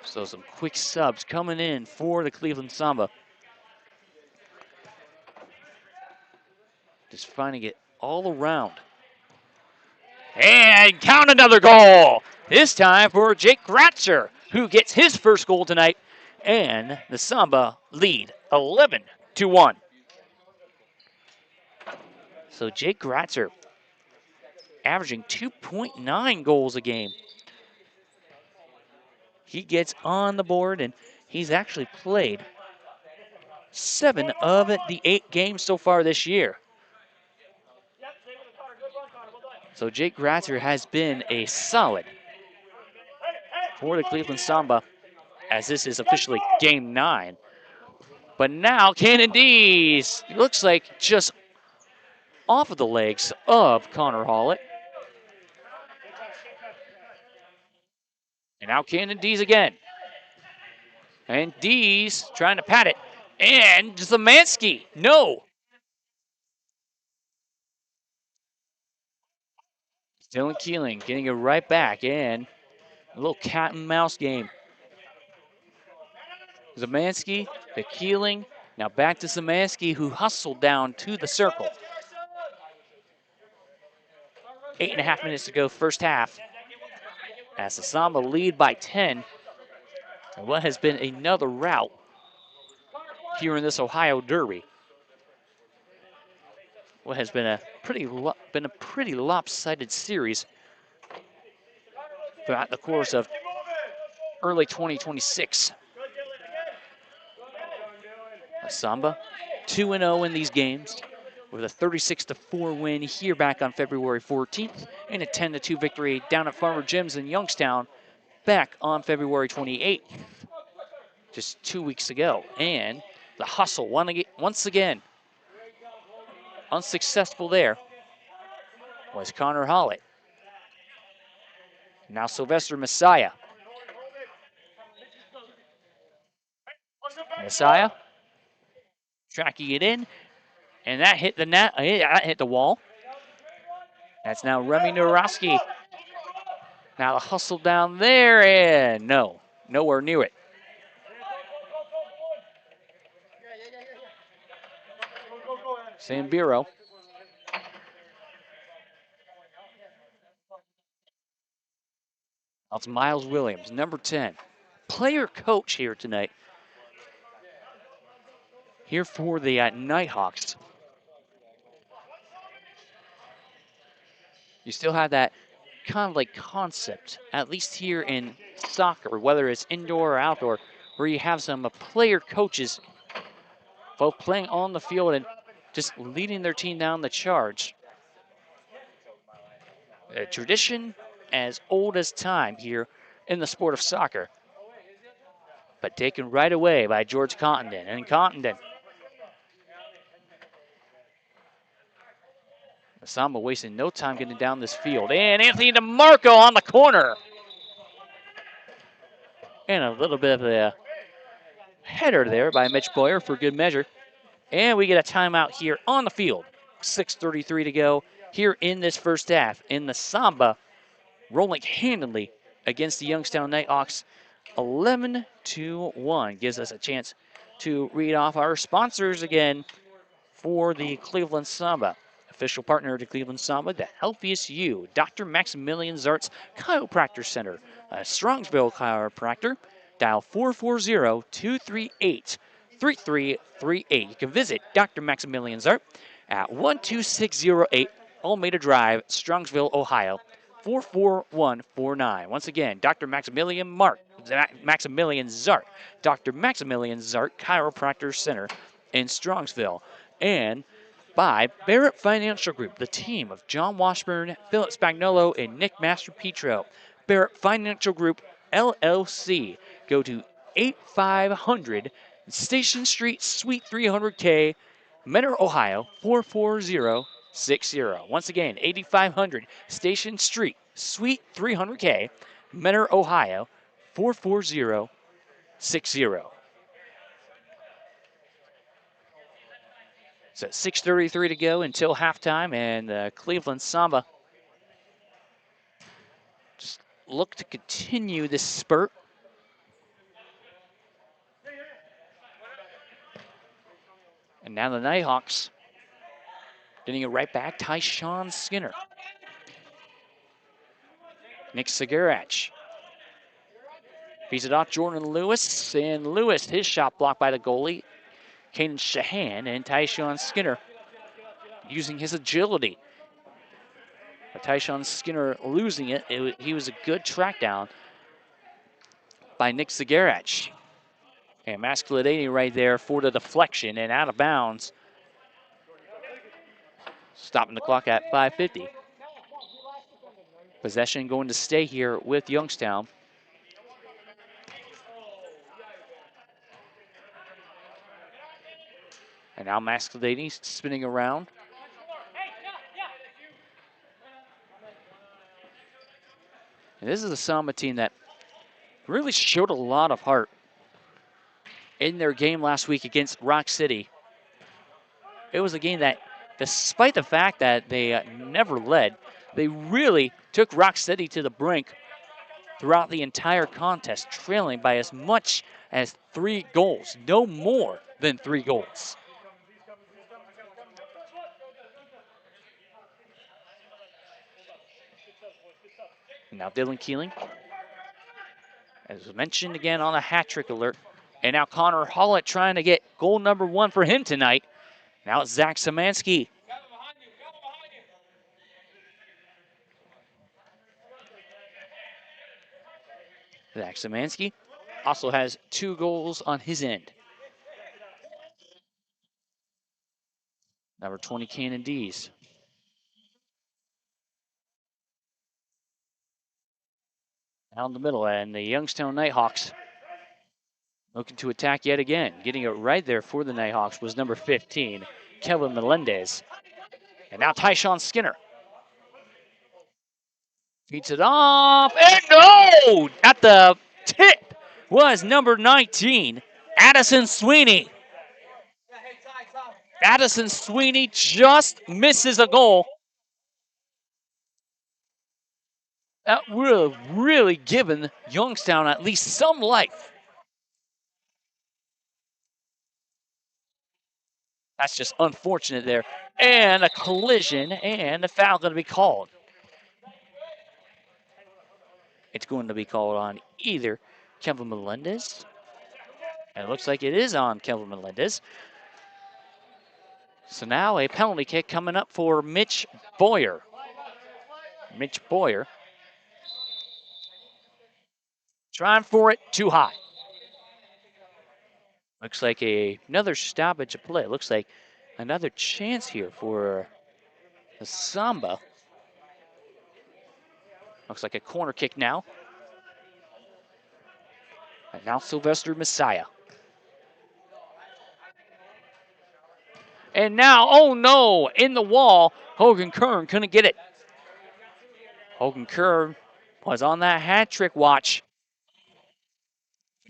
So some quick subs coming in for the Cleveland Samba. Just finding it all around. And count another goal. This time for Jake Gratzer, who gets his first goal tonight. And the Samba lead 11-1. So Jake Gratzer averaging 2.9 goals a game. He gets on the board, and he's actually played 7 of the 8 games so far this year. So Jake Gratzer has been a solid for the Cleveland Samba, as this is officially game 9. But now Cannonese looks like just off of the legs of Connor Hallett. And now Cannonese again. And Dees trying to pat it. And Zemansky, no. Dylan Keeling getting it right back, and a little cat and mouse game. Zemansky to Keeling. Now back to Zemansky, who hustled down to the circle. 8.5 minutes to go, first half. As the Samba lead by 10. And what has been another rout here in this Ohio Derby. What has been a pretty lopsided series throughout the course of early 2026. Samba 2-0 in these games, with a 36-4 win here back on February 14th, and a 10-2 victory down at Farmer Jim's in Youngstown back on February 28th, just 2 weeks ago. And the hustle once again, unsuccessful there, was Connor Hallett. Now Sylvester Messiah. Messiah tracking it in, and that hit the net. That hit the wall. That's now Remy Nurowski. Now the hustle down there, and no, nowhere near it. Sambiro. That's Miles Williams, number 10. Player coach here tonight. Here for the Nighthawks. You still have that kind of like concept, at least here in soccer, whether it's indoor or outdoor, where you have some player coaches both playing on the field and just leading their team down the charge. A tradition as old as time here in the sport of soccer, but taken right away by George Cottenden. And Cottenden, Samba wasting no time getting down this field. And Anthony DeMarco on the corner. And a little bit of a header there by Mitch Boyer for good measure. And we get a timeout here on the field. 6:33 to go here in this first half. In the Samba rolling handily against the Youngstown Nighthawks. 11-1 gives us a chance to read off our sponsors again for the Cleveland Samba. Official partner of the Cleveland Samba, the healthiest you, Dr. Maximilian Zart's Chiropractor Center, Strongsville Chiropractor. Dial 440-238-3338. You can visit Dr. Maximilian Zart at 12608 Almeida Drive, Strongsville, Ohio, 44149. Once again, Dr. Maximilian Zart, Dr. Maximilian Zart Chiropractor Center in Strongsville. And by Barrett Financial Group, the team of John Washburn, Philip Spagnolo, and Nick Masterpietro. Barrett Financial Group, LLC. Go to 8500 Station Street, Suite 300K, Mentor, Ohio, 44060. Once again, 8500 Station Street, Suite 300K, Mentor, Ohio, 44060. So 6:33 to go until halftime, and the Cleveland Samba just look to continue this spurt And now the Nighthawks getting it right back. Tyshawn Skinner. Nick Segarach. Feeds it off Jordan Lewis. And Lewis, his shot blocked by the goalie. Kaden Shahan and Tyshawn Skinner using his agility. But Tyshawn Skinner losing it. He was a good track down by Nick Segarach. And Mascalidini right there for the deflection and out of bounds. Stopping the clock at 5:50. Possession going to stay here with Youngstown. And now Mascalidini spinning around. And this is a Samba team that really showed a lot of heart in their game last week against Rock City. It was a game that, despite the fact that they never led, they really took Rock City to the brink throughout the entire contest, trailing by as much as 3 goals, no more than 3 goals. Now Dylan Keeling, as mentioned again on a hat trick alert. And now Connor Hollett trying to get goal number 1 for him tonight. Now it's Zach Szymanski. Zach Szymanski also has 2 goals on his end. Number 20, Cannon Dees. Down the middle, and the Youngstown Nighthawks looking to attack yet again. Getting it right there for the Nighthawks was number 15, Kevin Melendez. And now Tyshawn Skinner. Feeds it off, and no! At the tip was number 19, Addison Sweeney. Addison Sweeney just misses a goal. That would have really given Youngstown at least some life. That's just unfortunate there. And a collision, and a foul going to be called. It's going to be called on either Kevin Melendez. And it looks like it is on Kevin Melendez. So now a penalty kick coming up for Mitch Boyer. Mitch Boyer trying for it too high. Looks like another stoppage of play. Looks like another chance here for the Samba. Looks like a corner kick now. And now Sylvester Messiah. And now, oh no, in the wall, Hogan Kern couldn't get it. Hogan Kern was on that hat trick watch.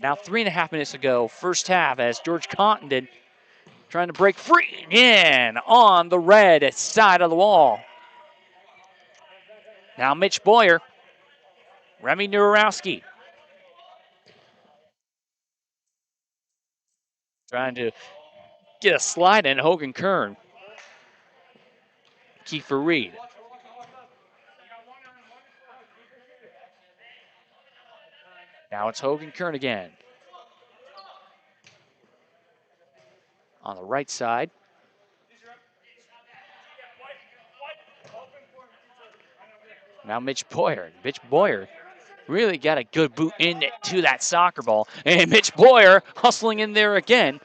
Now 3.5 minutes ago, first half, as George Contendon trying to break free in on the red side of the wall. Now Mitch Boyer, Remy Nurowski. Trying to get a slide in, Hogan Kern. Kiefer Reed. Now it's Hogan Kern again. On the right side. Now Mitch Boyer. Mitch Boyer really got a good boot into that soccer ball. And Mitch Boyer hustling in there again.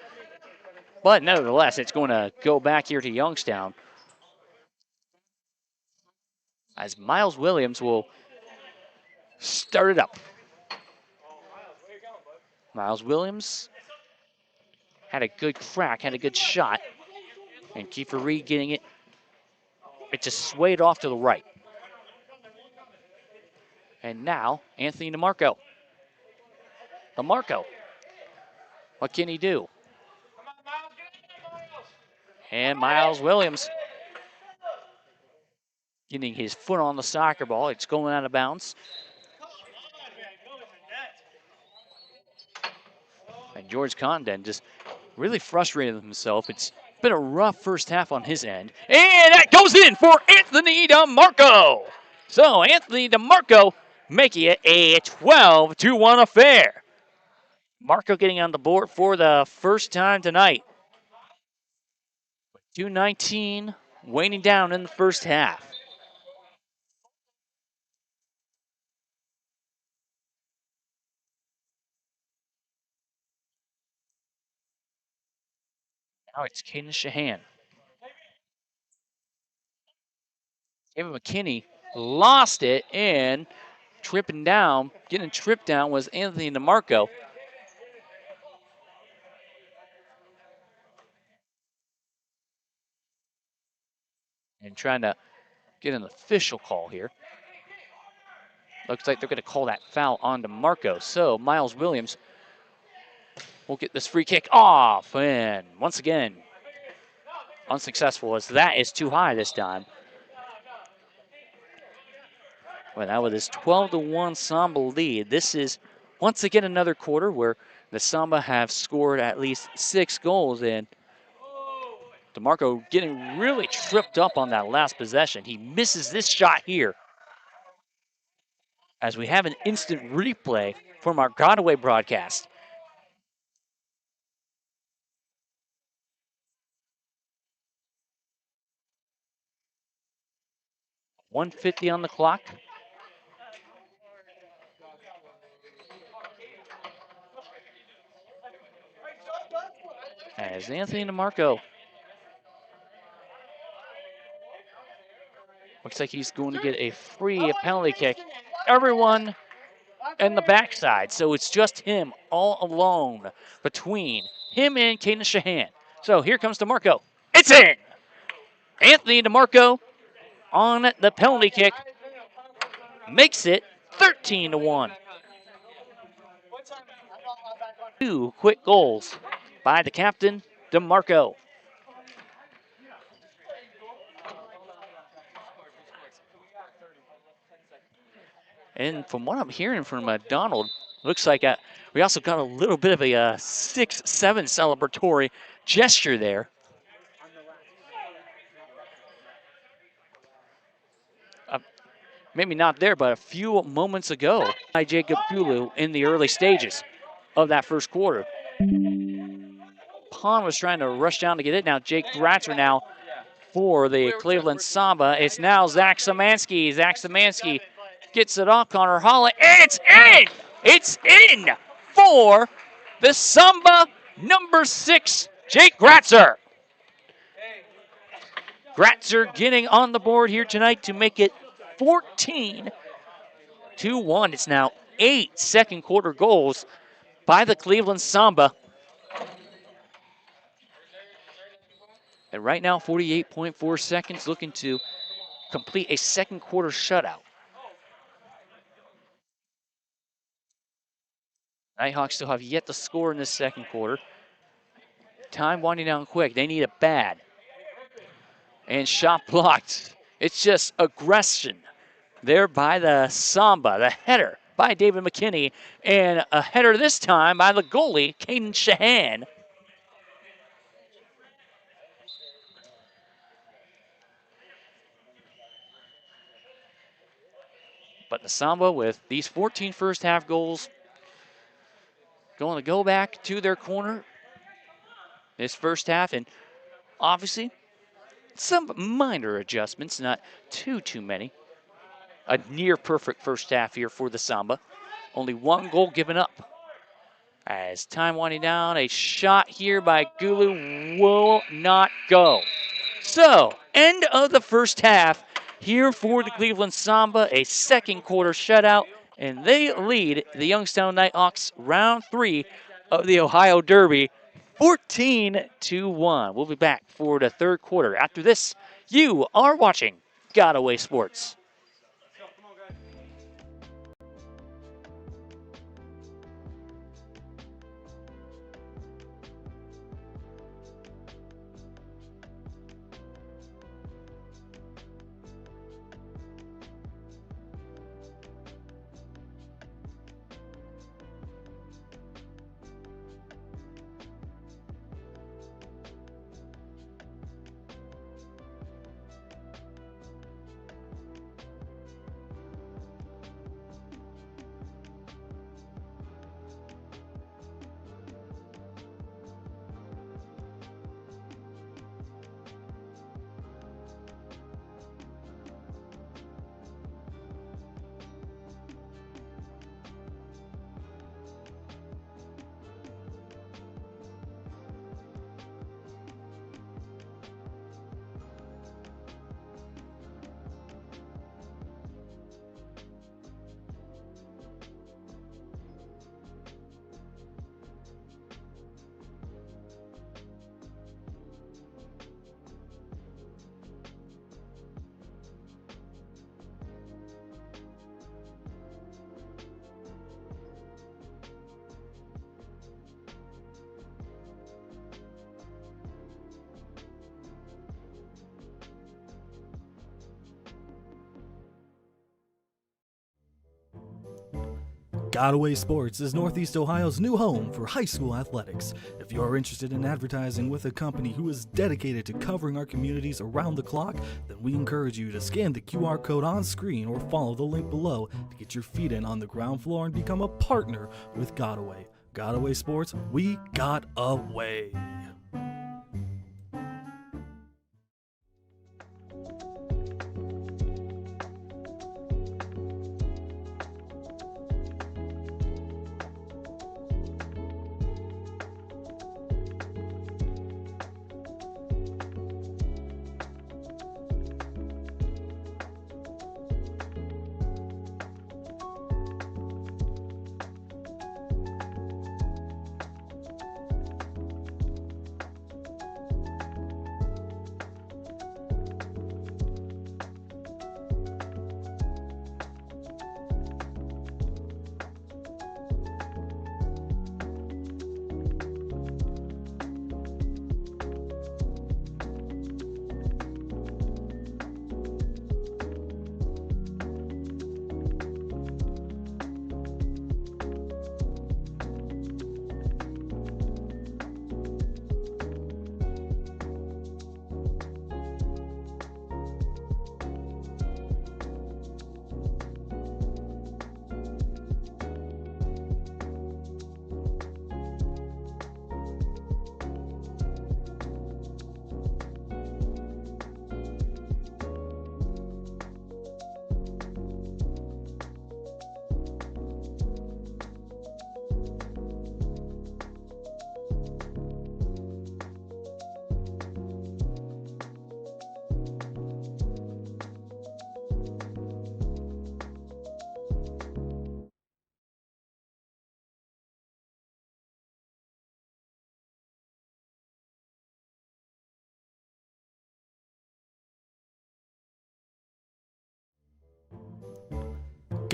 But nevertheless, it's going to go back here to Youngstown. As Miles Williams will start it up. Miles Williams had a good crack, had a good shot. And Kiefer Reed getting it. It just swayed off to the right. And now, Anthony DeMarco. DeMarco. What can he do? And Miles Williams getting his foot on the soccer ball. It's going out of bounds. And George Condon just really frustrated himself. It's Been a rough first half on his end. And that goes in for Anthony DeMarco. So Anthony DeMarco making it a 12-1 affair. Marco getting on the board for the first time tonight. 2:19 waning down in the first half. Now it's Caden Shahan. Kevin McKinney lost it and getting tripped down was Anthony DeMarco. And trying to get an official call here. Looks like they're going to call that foul on DeMarco. So Miles Williams will get this free kick off. And once again, unsuccessful as that is too high this time. Well, now with his 12-1 Samba lead, this is once again another quarter where the Samba have scored at least 6 goals, and DeMarco getting really tripped up on that last possession. He misses this shot here as we have an instant replay from our Godaway broadcast. .150 on the clock. As Anthony DeMarco looks like he's going to get a free penalty kick. Everyone in the backside, so it's just him all alone between him and Caden Shahan. So here comes DeMarco. It's in! Anthony DeMarco on the penalty kick makes it 13-1. 2 quick goals by the captain, DeMarco. And from what I'm hearing from Donald, looks like we also got a little bit of a 6-7 celebratory gesture there. Maybe not there, but a few moments ago by Jacob Gulu in the early stages of that first quarter. Pond was trying to rush down to get it. Now Jake Gratzer now for the Cleveland Samba. It's now Zach Szymanski. Zach Szymanski gets it off Connor Holland. It's in! It's in for the Samba number 6, Jake Gratzer. Gratzer getting on the board here tonight to make it 14-1. It's now 8 second quarter goals by the Cleveland Samba. And right now, 48.4 seconds, looking to complete a second quarter shutout. Nighthawks still have yet to score in this second quarter. Time winding down quick. They need it bad. And shot blocked. It's just aggression there by the Samba. The header by David McKinney. And a header this time by the goalie, Caden Shahan. But the Samba, with these 14 first half goals, going to go back to their corner this first half. And obviously, some minor adjustments, not too many. A near perfect first half here for the Samba. Only 1 goal given up. As time winding down, a shot here by Gulu will not go. So, end of the first half here for the Cleveland Samba, a second quarter shutout, and they lead the Youngstown Nighthawks round 3 of the Ohio Derby 14-1. We'll be back for the third quarter. After this, you are watching Godaway Sports. Godaway Sports is Northeast Ohio's new home for high school athletics. If you are interested in advertising with a company who is dedicated to covering our communities around the clock, then we encourage you to scan the QR code on screen or follow the link below to get your feet in on the ground floor and become a partner with Godaway. Godaway Sports, we got away.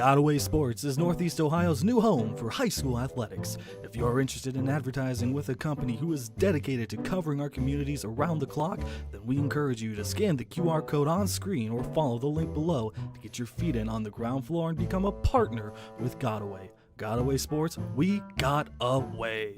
Godaway Sports is Northeast Ohio's new home for high school athletics. If you are interested in advertising with a company who is dedicated to covering our communities around the clock, then we encourage you to scan the QR code on screen or follow the link below to get your feet in on the ground floor and become a partner with Godaway. Godaway Sports, we got away.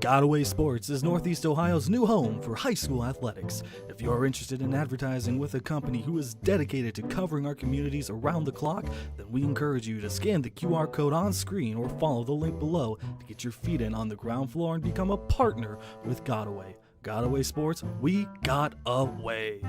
Godaway Sports is Northeast Ohio's new home for high school athletics. If you are interested in advertising with a company who is dedicated to covering our communities around the clock, then we encourage you to scan the QR code on screen or follow the link below to get your feet in on the ground floor and become a partner with Godaway. Godaway Sports, we got away.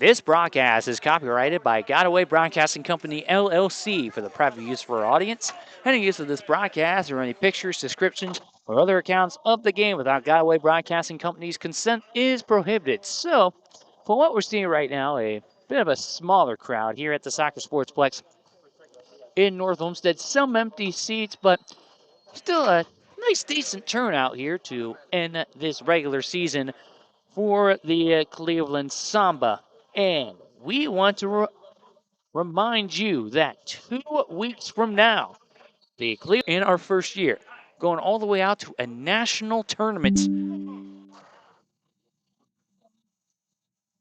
This broadcast is copyrighted by Godaway Broadcasting Company, LLC, for the private use for our audience. Any use of this broadcast or any pictures, descriptions, or other accounts of the game without Godaway Broadcasting Company's consent is prohibited. So, for what we're seeing right now, a bit of a smaller crowd here at the Soccer Sportsplex in North Homestead. Some empty seats, but still a nice, decent turnout here to end this regular season for the Cleveland Samba. And we want to remind you that 2 weeks from now, the Cleveland in our first year, going all the way out to a national tournament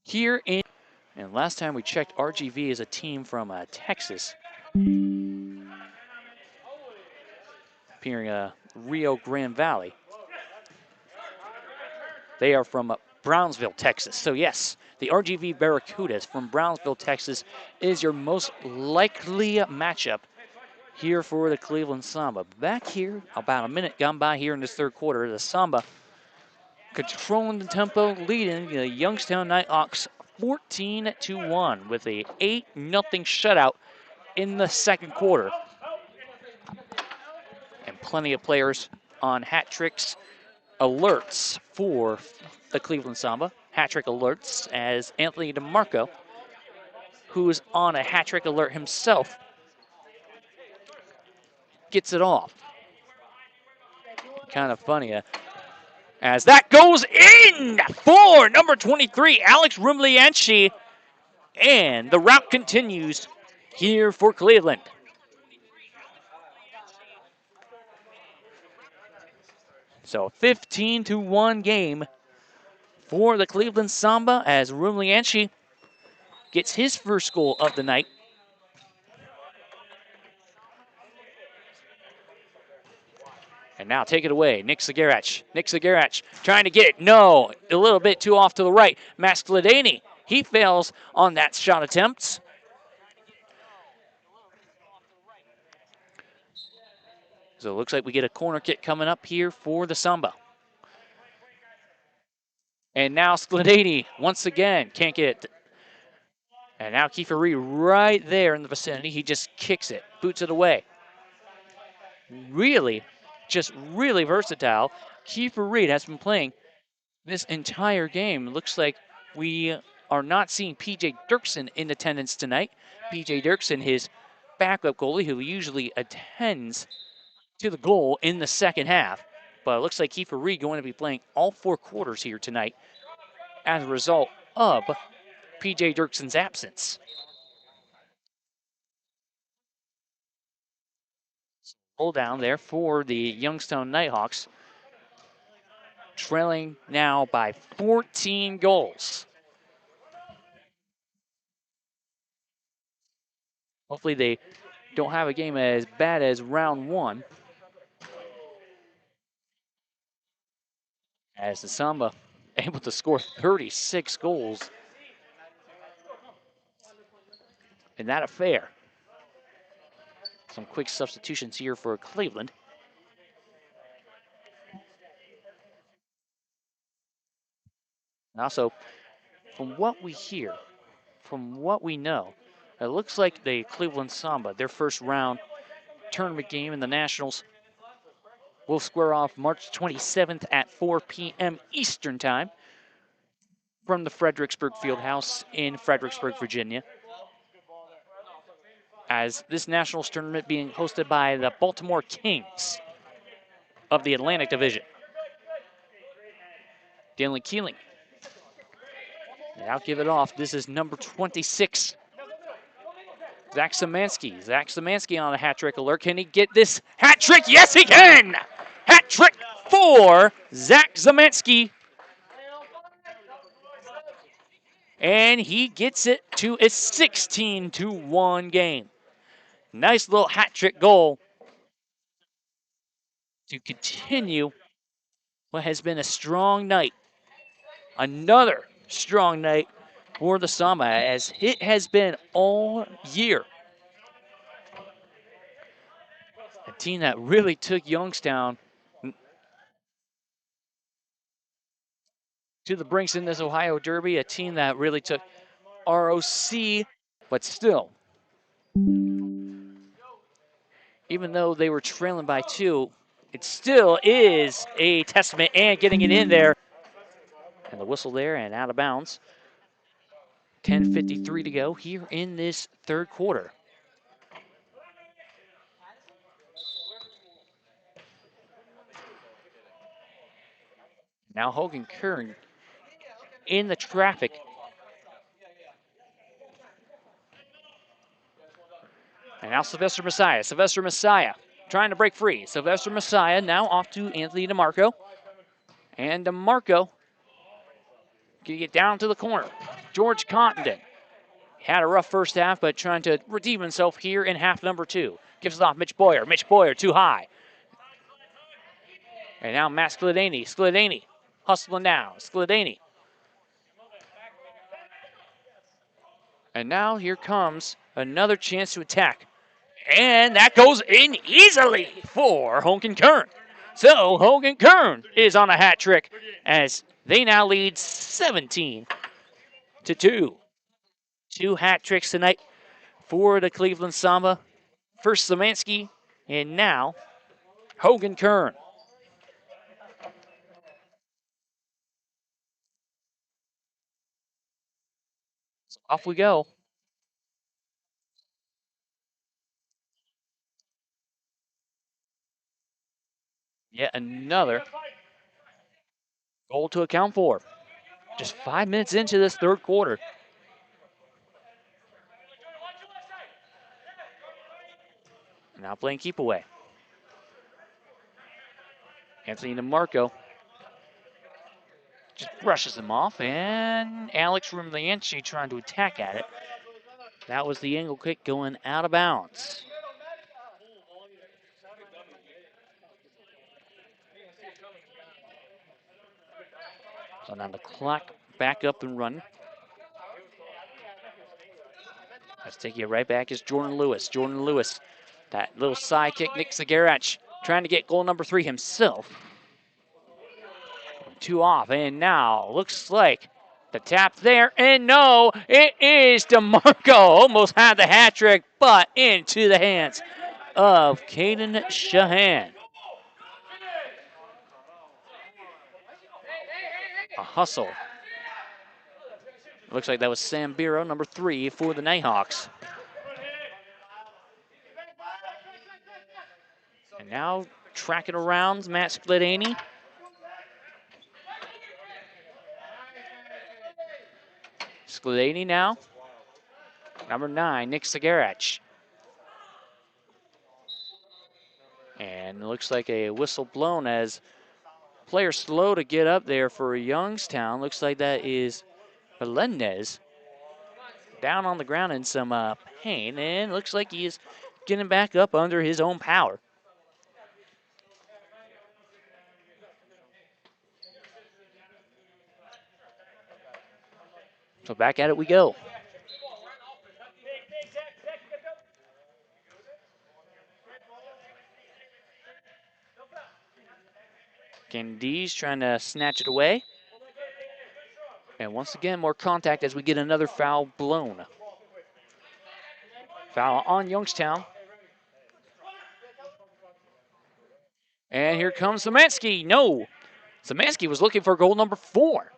here in. And last time we checked, RGV is a team from Texas, appearing Rio Grande Valley. They are from Brownsville, Texas. So yes, the RGV Barracudas from Brownsville, Texas is your most likely matchup here for the Cleveland Samba. Back here, about a minute gone by here in this third quarter, the Samba controlling the tempo, leading the Youngstown Nighthawks 14-1 with a 8-0 shutout in the second quarter. And plenty of players on hat tricks alerts for the Cleveland Samba. Hat trick alerts as Anthony DeMarco, who's on a hat trick alert himself, gets it off. Kind of funny as that goes in for number 23, Alex Rumlianchi. And the route continues here for Cleveland. So 15-1 game for the Cleveland Samba as Rumlianchi gets his first goal of the night. And now take it away, Nick Zagarach. Nick Zagarach trying to get it. No, a little bit too off to the right. Max Gladany, he fails on that shot attempt. So it looks like we get a corner kick coming up here for the Samba. And now Gladany once again can't get it. And now Kiefer Reed right there in the vicinity. He just kicks it, boots it away. Really, just really versatile. Kiefer Reed has been playing this entire game. Looks like we are not seeing P.J. Dirksen in attendance tonight. P.J. Dirksen, his backup goalie, who usually attends to the goal in the second half. But it looks like Kiefer Reed going to be playing all 4 quarters here tonight as a result of P.J. Dirksen's absence. Pull down there for the Youngstown Nighthawks, trailing now by 14 goals. Hopefully they don't have a game as bad as round 1. As the Samba able to score 36 goals in that affair. Some quick substitutions here for Cleveland. And also, from what we hear, from what we know, it looks like the Cleveland Samba, their first round tournament game in the Nationals, will square off March 27th at 4 p.m. Eastern Time from the Fredericksburg Fieldhouse in Fredericksburg, Virginia. As this Nationals tournament being hosted by the Baltimore Kings of the Atlantic Division. Dylan Keeling. And I'll give it off. This is number 26, Zach Szymanski. Zach Szymanski on a hat trick alert. Can he get this hat trick? Yes, he can! Hat trick for Zach Szymanski. And he gets it to a 16-1 game. Nice little hat trick goal to continue what has been a strong night. Another strong night for the Samba, as it has been all year. A team that really took Youngstown to the brinks in this Ohio Derby, a team that really took ROC, but still, even though they were trailing by 2, it still is a testament and getting it in there. And the whistle there and out of bounds. 10:53 to go here in this third quarter. Now Hogan Kern in the traffic. And now Sylvester Messiah. Sylvester Messiah trying to break free. Sylvester Messiah now off to Anthony DeMarco. And DeMarco can get down to the corner. George Cottenden had a rough first half, but trying to redeem himself here in half number 2. Gives it off Mitch Boyer. Mitch Boyer too high. And now Matt Skladany. Skladany hustling down. Skladany. And now here comes another chance to attack. And that goes in easily for Hogan Kern. So Hogan Kern is on a hat trick as they now lead 17-2. 2 hat tricks tonight for the Cleveland Samba. First Szymanski, and now Hogan Kern. So off we go. Yet another goal to account for. Just 5 minutes into this third quarter. Now playing keep away. Anthony DeMarco just brushes him off, and Alex Rumlianchi trying to attack at it. That was the angle kick going out of bounds. So now the clock back up and running. Let's take you right back is Jordan Lewis. Jordan Lewis, that little side kick, Nick Zagarach trying to get goal number 3 himself. 2 off, and now looks like the tap there, and no, it is DeMarco. Almost had the hat trick, but into the hands of Caden Shahan. A hustle. Looks like that was Sam Biro, number 3 for the Nighthawks. And now tracking around Matt Skladany. Skladany now. Number 9, Nick Zagarach. And it looks like a whistle blown as player slow to get up there for Youngstown. Looks like that is Melendez down on the ground in some pain, and looks like he is getting back up under his own power. So back at it we go. Candies trying to snatch it away. And once again, more contact as we get another foul blown. Foul on Youngstown. And here comes Szymanski. No. Szymanski was looking for goal number 4.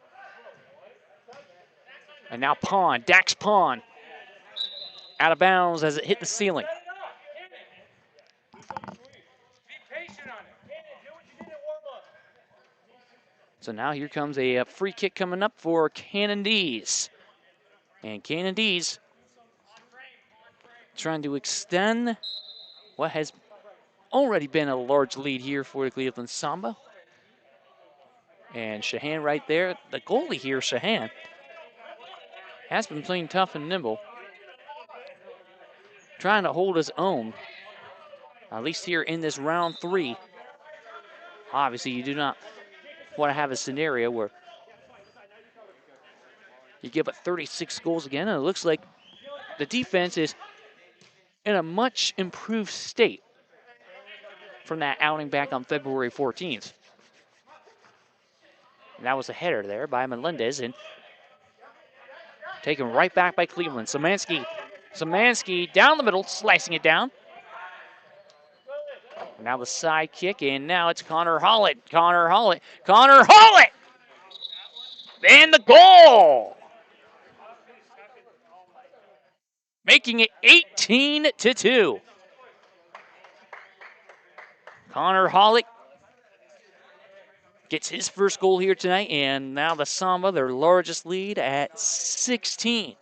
And now Pond, Dax Pond, out of bounds as it hit the ceiling. So now here comes a free kick coming up for Candies. And Candies trying to extend what has already been a large lead here for the Cleveland Samba. And Shahan right there, the goalie here, Shahan, has been playing tough and nimble. Trying to hold his own, at least here in this round 3. Obviously, you do not want to have a scenario where you give up 36 goals again, and it looks like the defense is in a much improved state from that outing back on February 14th. And that was a header there by Melendez, and Taken right back by Cleveland. Szymanski down the middle, slicing it down. Now the side kick, and now it's Connor Hollett. Connor Hollett. And the goal! Making it 18-2. Connor Hollett gets his first goal here tonight, and now the Samba, their largest lead at 16.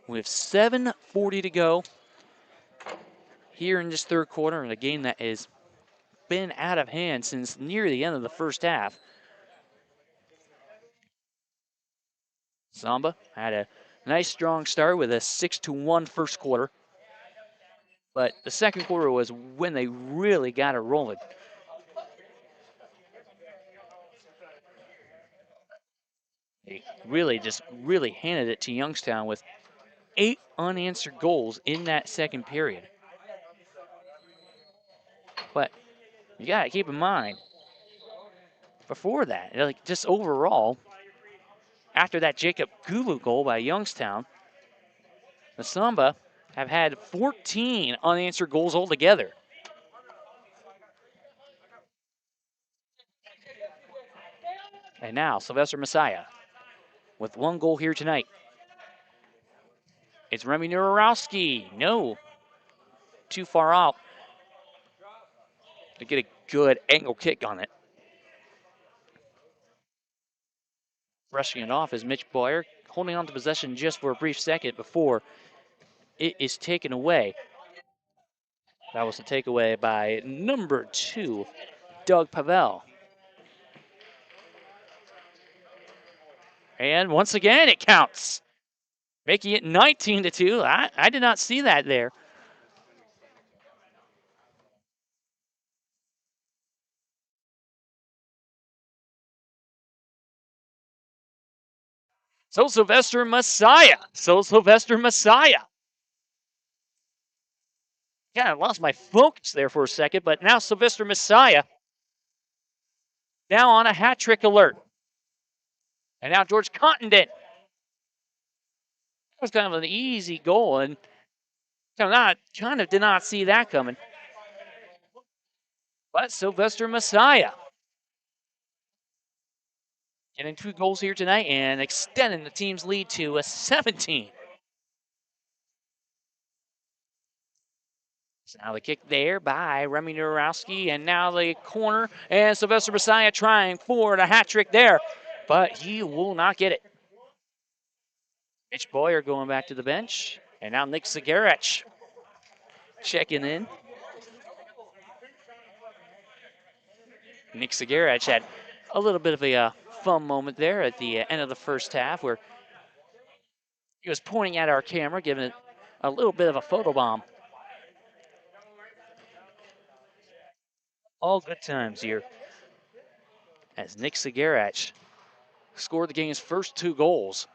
With 7:40 to go here in this third quarter, in a game that has been out of hand since near the end of the first half. Samba had a nice strong start with a 6-1 first quarter, but the second quarter was when they really got it rolling. They really handed it to Youngstown with 8 unanswered goals in that second period. But you got to keep in mind, before that, like just overall, after that Jacob Gulu goal by Youngstown, the Samba have had 14 unanswered goals altogether. And now Sylvester Messiah with 1 goal here tonight. It's Remy Nurowski. No, too far out to get a good angle kick on it. Brushing it off is Mitch Boyer, holding on to possession just for a brief second before it is taken away. That was a takeaway by number 2, Doug Pavel. And once again, it counts, making it 19-2. I did not see that there. So Sylvester Messiah. Yeah, I lost my focus there for a second, but now Sylvester Messiah now on a hat trick alert. And now George Cottenden. That was kind of an easy goal, and kind of did not see that coming. But Sylvester Messiah getting 2 goals here tonight and extending the team's lead to a 17. So now the kick there by Remy Nurowski, and now the corner, and Sylvester Messiah trying for the hat trick there, but he will not get it. Mitch Boyer going back to the bench, and now Nick Zagarech checking in. Nick Zagarech had a little bit of a fun moment there at the end of the first half where he was pointing at our camera, giving it a little bit of a photobomb. All good times here as Nick Zagarech scored the game's first 2 goals.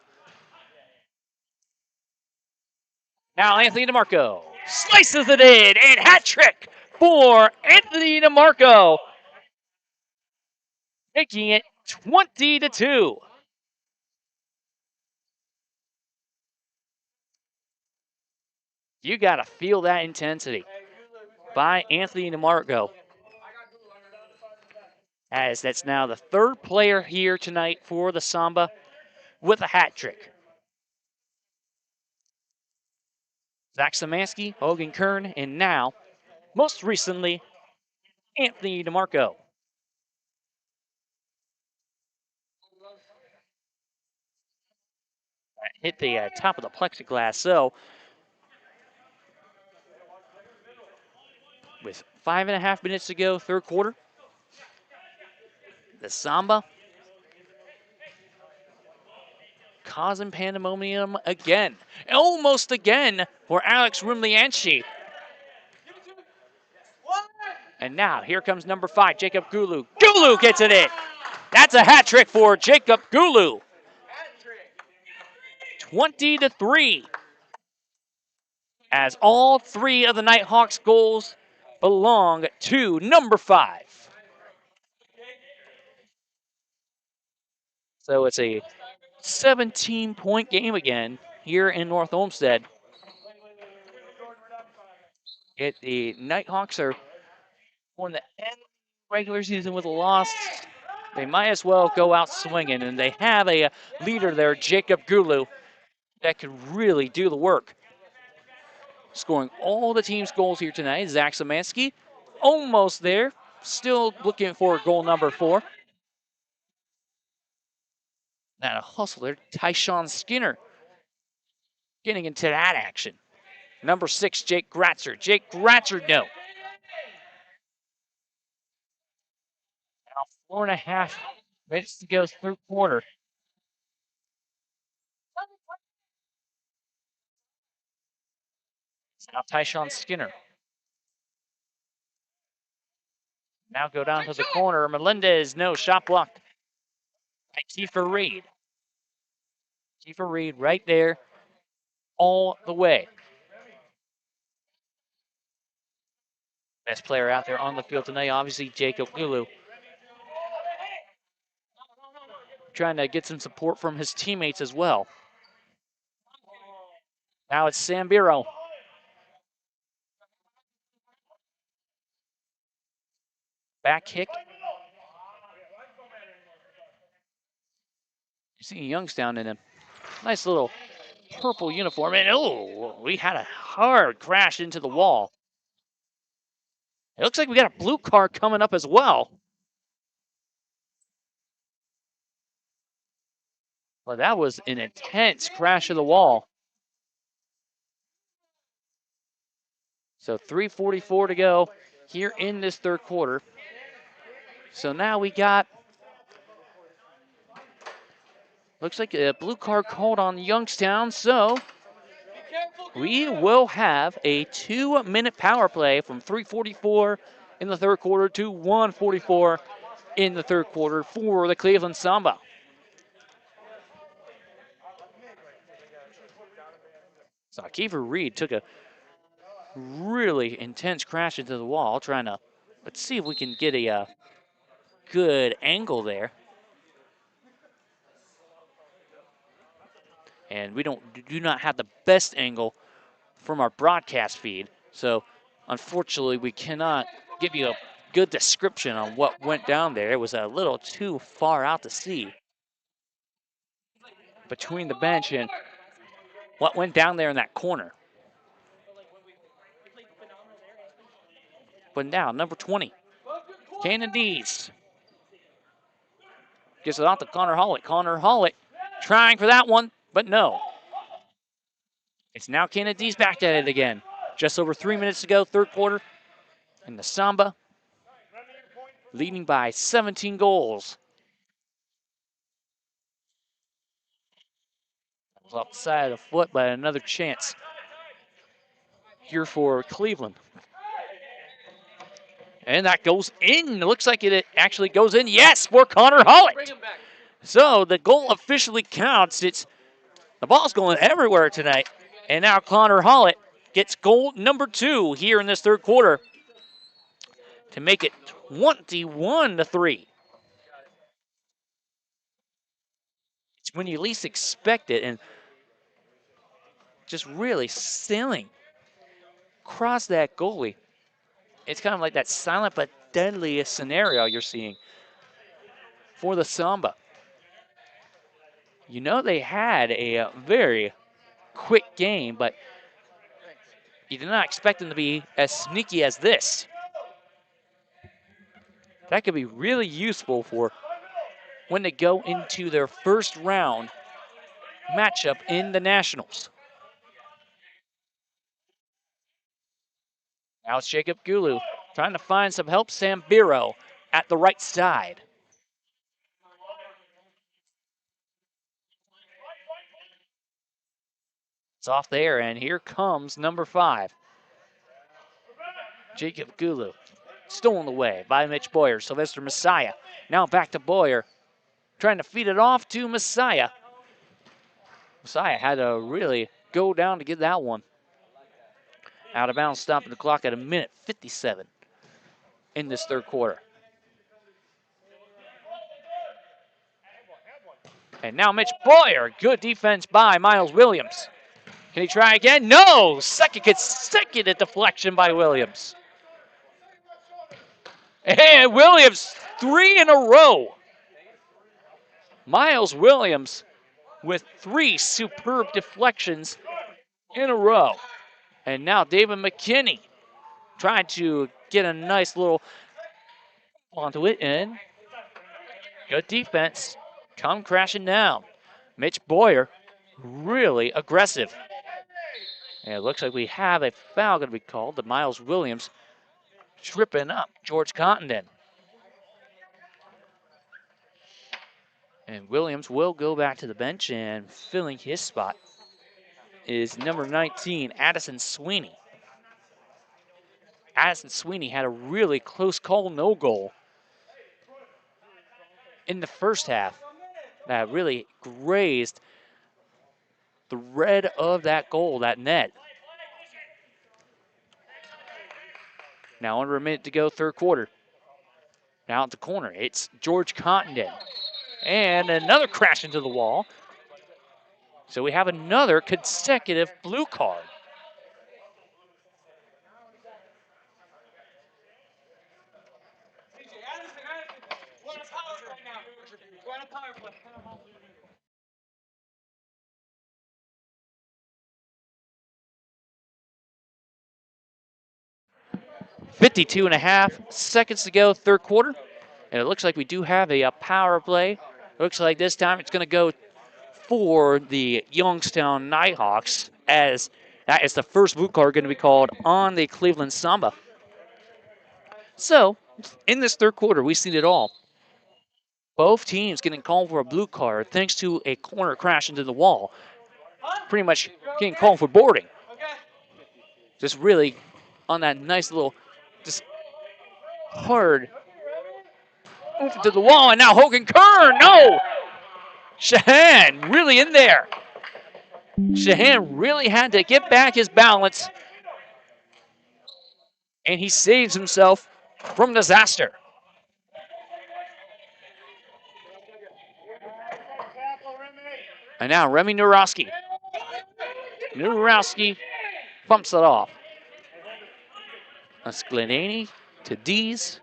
Now Anthony DeMarco slices it in, and hat trick for Anthony DeMarco, making it 20-2. You got to feel that intensity by Anthony DeMarco, as that's now the 3rd player here tonight for the Samba with a hat trick. Zach Szymanski, Hogan Kern, and now, most recently, Anthony DeMarco. Hit the top of the plexiglass, so with 5.5 minutes to go, third quarter, the Samba causing pandemonium again. Almost again for Alex Rumlianchi. And now here comes number 5, Jacob Gulu. Gulu gets it in. That's a hat trick for Jacob Gulu. 20-3. As all 3 of the Nighthawks goals belong to number 5. So it's a 17-point game again here in North Olmsted. The Nighthawks are on the end regular season with a loss. They might as well go out swinging, and they have a leader there, Jacob Gulu, that could really do the work. Scoring all the team's goals here tonight. Zach Szymanski almost there. Still looking for goal number 4. Now a hustle there. Tyshawn Skinner getting into that action. Number 6, Jake Gratzer. Jake Gratzer, no. Now 4.5 minutes to go through quarter. Now Tyshawn Skinner. Now go down to the corner. Melendez, no, shot blocked by Kiefer Reed. Kiefer Reed right there all the way. Best player out there on the field tonight, obviously Jacob Gulu. Trying to get some support from his teammates as well. Now it's Sambiro. Back kick. You see Youngstown in a nice little purple uniform. And oh, we had a hard crash into the wall. It looks like we got a blue car coming up as well. Well, that was an intense crash of the wall. So 3:44 to go here in this third quarter. So now we got, looks like a blue card called on Youngstown. So we will have a 2-minute power play from 3:44 in the third quarter to 1:44 in the third quarter for the Cleveland Samba. So Kiefer Reed took a really intense crash into the wall, trying to, let's see if we can get a good angle there. And we do not have the best angle from our broadcast feed, so unfortunately we cannot give you a good description on what went down there. It was a little too far out to see between the bench and what went down there in that corner. But now, number 20, Cannon Dees. Gets it off to Connor Hollett. Connor Hollett trying for that one, but no. It's now Cannon Dees back at it again. Just over 3 minutes to go, third quarter. And the Samba leading by 17 goals. That was off the side of the foot, but another chance here for Cleveland. And that goes in. It looks like it actually goes in. Yes, for Connor Hollett. So the goal officially counts. The ball's going everywhere tonight. And now Connor Hollett gets goal number 2 here in this third quarter to make it 21-3. It's when you least expect it, and just really sailing across that goalie. It's kind of like that silent but deadly scenario you're seeing for the Samba. You know they had a very quick game, but you did not expect them to be as sneaky as this. That could be really useful for when they go into their first round matchup in the Nationals. Now it's Jacob Gulu trying to find some help. Sambiro at the right side. It's off there, and here comes number 5. Jacob Gulu. Stolen away by Mitch Boyer. Sylvester Messiah. Now back to Boyer. Trying to feed it off to Messiah. Messiah had to really go down to get that one. Out of bounds, stopping the clock at 1:57 in this third quarter. And now Mitch Boyer. Good defense by Miles Williams. Can he try again? No! Second consecutive deflection by Williams. And Williams, 3 in a row. Miles Williams with 3 superb deflections in a row. And now David McKinney trying to get a nice little onto it, and good defense. Come crashing down. Mitch Boyer, really aggressive. And it looks like we have a foul going to be called to Miles Williams, tripping up George Cottenden. And Williams will go back to the bench, and filling his spot is number 19, Addison Sweeney. Addison Sweeney had a really close call, no goal in the first half that really grazed the red of that goal, that net. Now under a minute to go, third quarter. Now at the corner, it's George Cottenden. And another crash into the wall. So we have another consecutive blue card. .52.5 seconds to go, third quarter. And it looks like we do have a power play. Looks like this time it's going to go for the Youngstown Nighthawks, as that is the first blue card going to be called on the Cleveland Samba. So, in this third quarter, we've seen it all. Both teams getting called for a blue card thanks to a corner crash into the wall. Pretty much getting called for boarding. Just really on that nice little, just hard oof to the wall, and now Hogan Kern, no! Shahan really in there. Shahan really had to get back his balance, and he saves himself from disaster. And now Remy Nurowski. Nurowski pumps it off. That's Glenaney to Dees,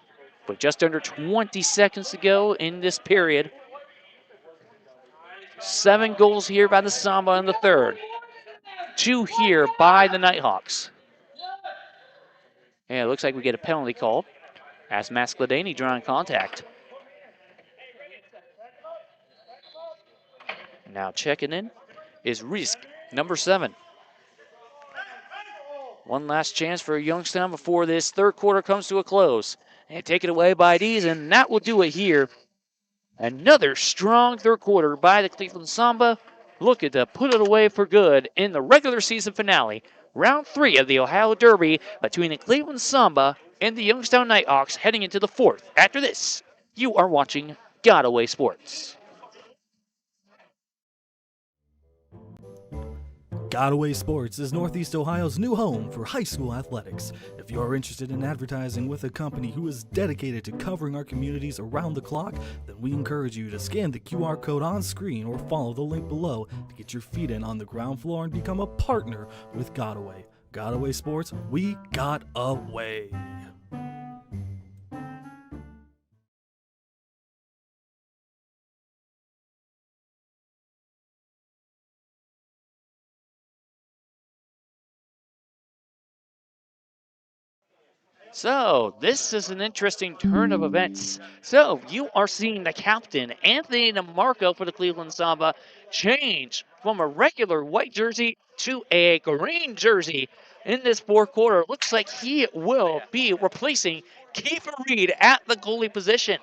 with just under 20 seconds to go in this period. 7 goals here by the Samba in the third. 2 here by the Nighthawks. And it looks like we get a penalty call as Max Glenaney drawing contact. Now checking in is Risk, number 7. One last chance for Youngstown before this third quarter comes to a close. And take it away by Dees, and that will do it here. Another strong third quarter by the Cleveland Samba. Looking to put it away for good in the regular season finale. Round 3 of the Ohio Derby between the Cleveland Samba and the Youngstown Nighthawks heading into the fourth. After this, you are watching Godaway Sports. Godaway Sports is Northeast Ohio's new home for high school athletics. If you are interested in advertising with a company who is dedicated to covering our communities around the clock, then we encourage you to scan the QR code on screen or follow the link below to get your feet in on the ground floor and become a partner with Godaway. Godaway Sports, we got away. So, this is an interesting turn of events. So, you are seeing the captain, Anthony DeMarco for the Cleveland Samba, change from a regular white jersey to a green jersey in this fourth quarter. Looks like he will be replacing Kiefer Reed at the goalie position.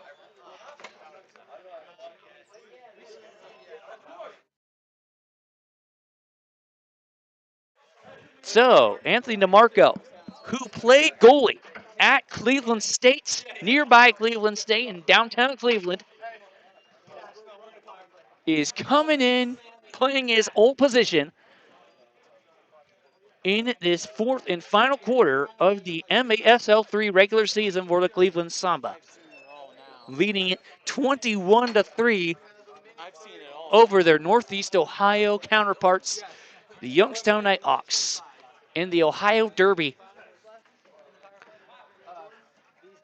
So, Anthony DeMarco, who played goalie at Cleveland State, nearby Cleveland State in downtown Cleveland, is coming in, playing his old position in this fourth and final quarter of the MASL3 regular season for the Cleveland Samba, leading it 21-3 over their Northeast Ohio counterparts the Youngstown Nighthawks in the Ohio Derby.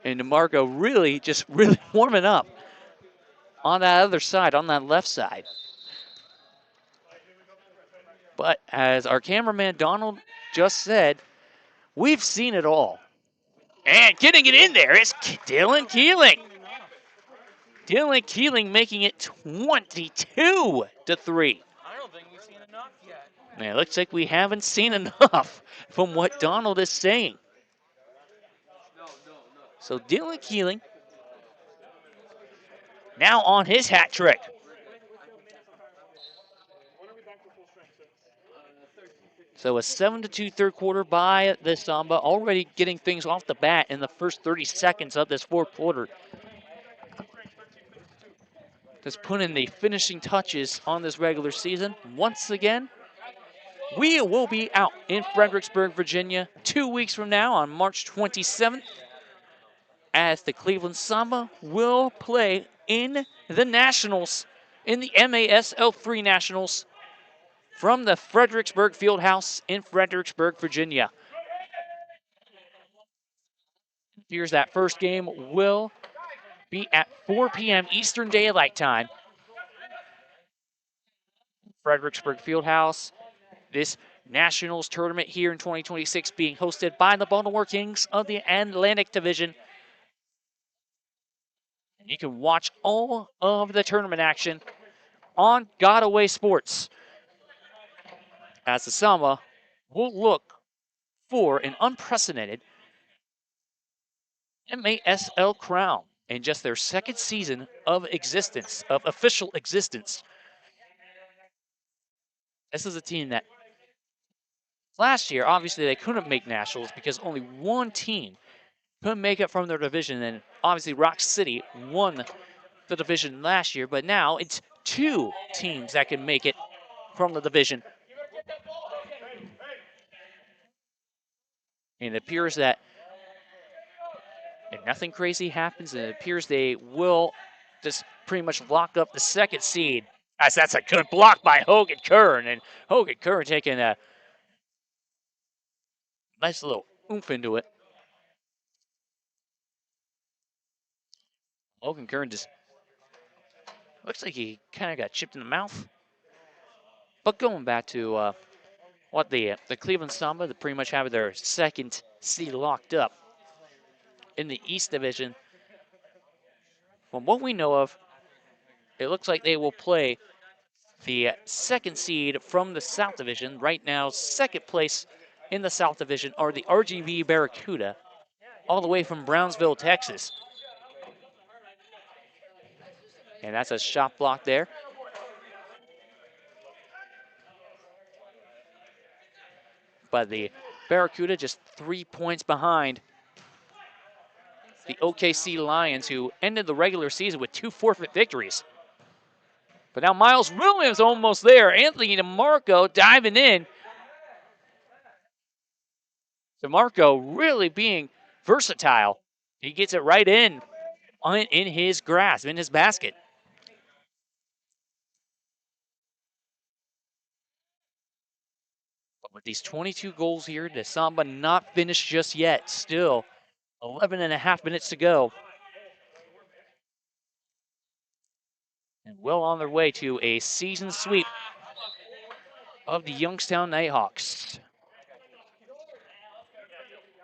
And DeMarco really warming up on that other side, on that left side. But as our cameraman Donald just said, we've seen it all. And getting it in there is Dylan Keeling. Dylan Keeling making it 22-3. I don't think we've seen enough yet. Man, it looks like we haven't seen enough from what Donald is saying. So Dylan Keeling now on his hat trick. So a 7-2 third quarter by the Samba, already getting things off the bat in the first 30 seconds of this fourth quarter. Just putting the finishing touches on this regular season. Once again, we will be out in Fredericksburg, Virginia 2 weeks from now on March 27th as the Cleveland Samba will play in the Nationals, in the MASL3 Nationals from the Fredericksburg Fieldhouse in Fredericksburg, Virginia. Here's that first game will be at 4 p.m. Eastern Daylight Time. Fredericksburg Fieldhouse. This Nationals tournament here in 2026 being hosted by the Baltimore Kings of the Atlantic Division. And you can watch all of the tournament action on Godaway Sports as the Samba will look for an unprecedented MASL crown in just their second season of existence, of official existence. This is a team that last year, obviously, they couldn't make nationals because only one team couldn't make it from their division. And obviously, Rock City won the division last year, but now it's two teams that can make it from the division. And it appears that if nothing crazy happens, it appears they will just pretty much lock up the second seed. That's a good block by Hogan Kern, and Hogan Kern taking a nice little oomph into it. Hogan Kern just looks like he kind of got chipped in the mouth. But going back to what the Cleveland Samba, they pretty much have their second seed locked up in the East Division. From what we know of, it looks like they will play the second seed from the South Division. Right now, second place in the South Division are the RGV Barracuda, all the way from Brownsville, Texas. And that's a shot block there. But the Barracuda just 3 points behind the OKC Lions, who ended the regular season with 2 forfeit victories. But now Miles Williams almost there. Anthony DeMarco diving in. DeMarco really being versatile. He gets it right in his grasp, in his basket. But with these 22 goals here, the Samba not finished just yet. Still 11 and a half minutes to go. And well on their way to a season sweep of the Youngstown Nighthawks.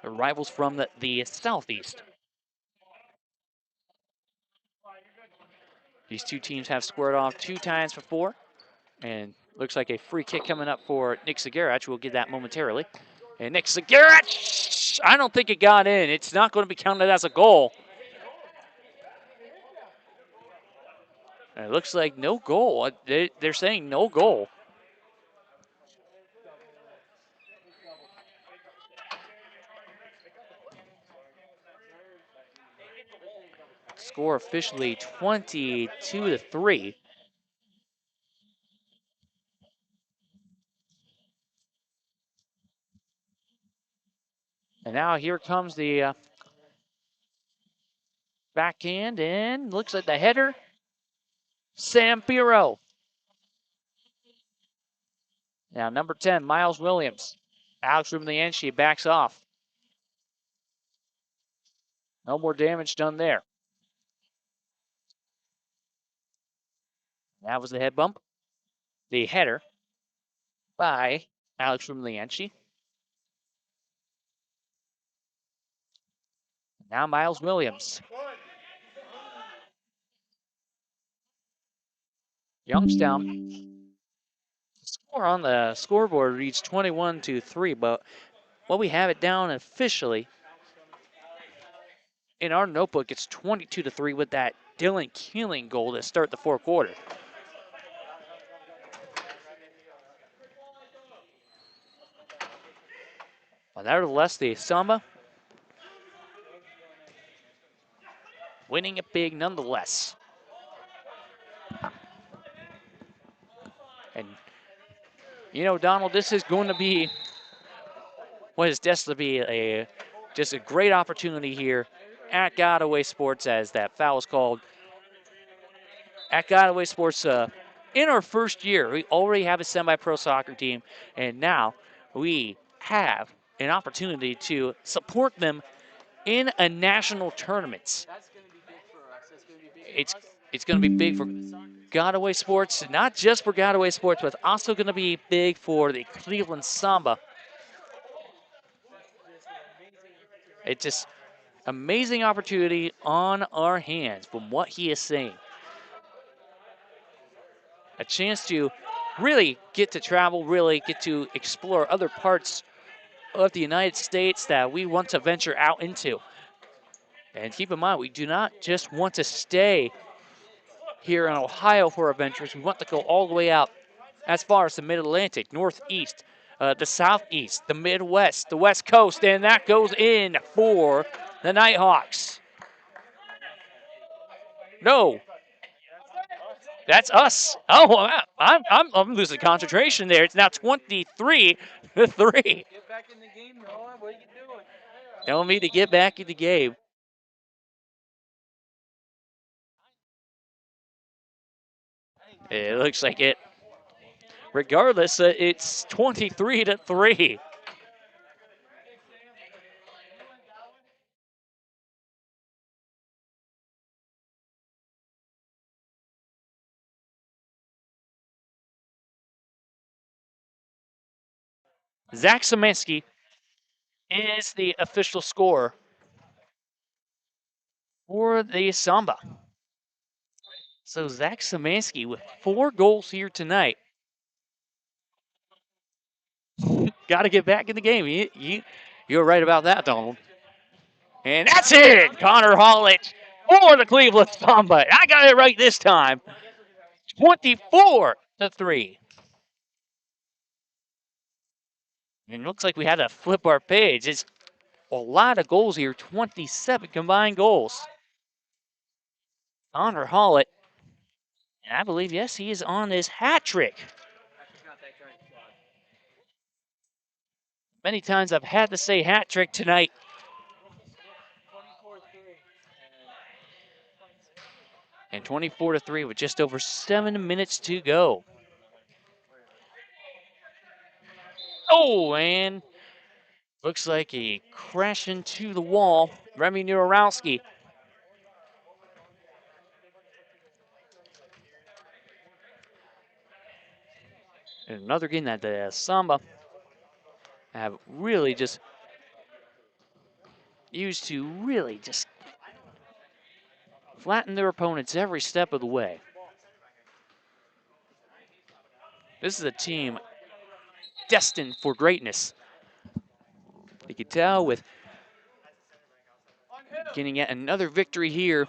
Their rivals from the Southeast. These two teams have squared off 2 times before. And looks like a free kick coming up for Nick Zagarach. We'll get that momentarily. And Nick Zagarach, I don't think it got in. It's not going to be counted as a goal. And it looks like no goal. They're saying no goal. Score officially 22-3. And now here comes the backhand, and looks like the header. Sam Piro. Now, number 10, Miles Williams. Alex Rumlianchi backs off. No more damage done there. That was the head bump. The header by Alex Rumlianchi. Now Miles Williams. Youngstown. Score on the scoreboard reads 21-3, but what we have it down officially in our notebook, it's 22-3 with that Dylan Keeling goal to start the fourth quarter. But nevertheless, the Samba winning it big nonetheless. And, you know, Donald, this is going to be what is destined to be just a great opportunity here at Godaway Sports, as that foul is called. At Godaway Sports, in our first year, we already have a semi-pro soccer team, and now we have an opportunity to support them in a national tournament. It's going to be big for Godaway Sports, not just for Godaway Sports, but also going to be big for the Cleveland Samba. It's just amazing opportunity on our hands from what he is saying. A chance to really get to travel, really get to explore other parts of the United States that we want to venture out into. And keep in mind, we do not just want to stay here in Ohio for our ventures. We want to go all the way out as far as the Mid-Atlantic, Northeast, the Southeast, the Midwest, the West Coast, and that goes in for the Nighthawks. No, that's us. Oh, I'm losing concentration there. It's now 23-3. Get back in the game, Noah. What are you doing? Telling me to get back in the game. It looks like it. Regardless, it's 23-3. Zach Szymanski is the official scorer for the Samba. So Zach Szymanski with 4 goals here tonight. Got to get back in the game. You're right about that, Donald. And that's it. Connor Hollett for the Cleveland Samba. I got it right this time. 24-3. And it looks like we had to flip our page. It's a lot of goals here. 27 combined goals. Connor Hollett. And I believe, yes, he is on his hat trick. Many times I've had to say hat trick tonight. And 24-3 with just over 7 minutes to go. Oh, and looks like he crashed into the wall. Remy Nurowski. And another game that the Samba have really just used to really just flatten their opponents every step of the way. This is a team destined for greatness. You can tell with getting yet another victory here,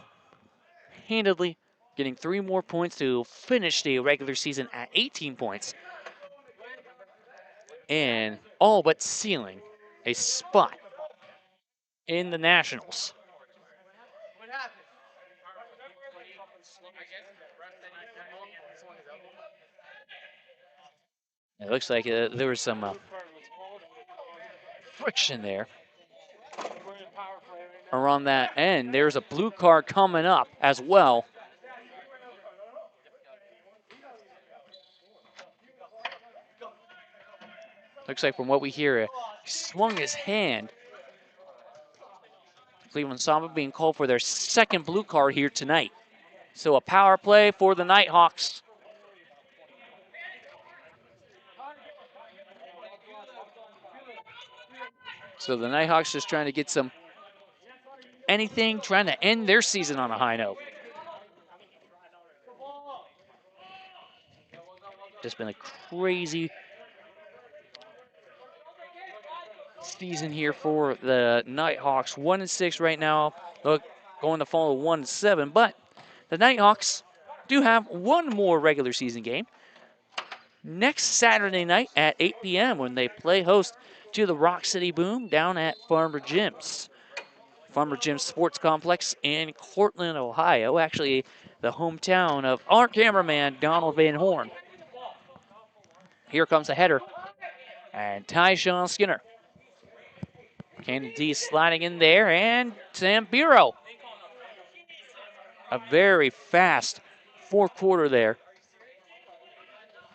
handedly getting 3 more points to finish the regular season at 18 points. And all but sealing a spot in the Nationals. It looks like there was some friction there around that end. There's a blue card coming up as well. Looks like from what we hear, he swung his hand. Cleveland Samba being called for their second blue card here tonight. So a power play for the Nighthawks. So the Nighthawks just trying to get some anything, trying to end their season on a high note. Just been a crazy season here for the Nighthawks. 1-6 right now. Look, going to fall to 1-7. But the Nighthawks do have one more regular season game next Saturday night at 8 p.m. when they play host to the Rock City Boom down at Farmer Jim's. Farmer Jim's Sports Complex in Cortland, Ohio. Actually, the hometown of our cameraman, Donald Van Horn. Here comes a header. And Tyshawn Skinner. Kennedy sliding in there, and Sam Biro. A very fast fourth quarter there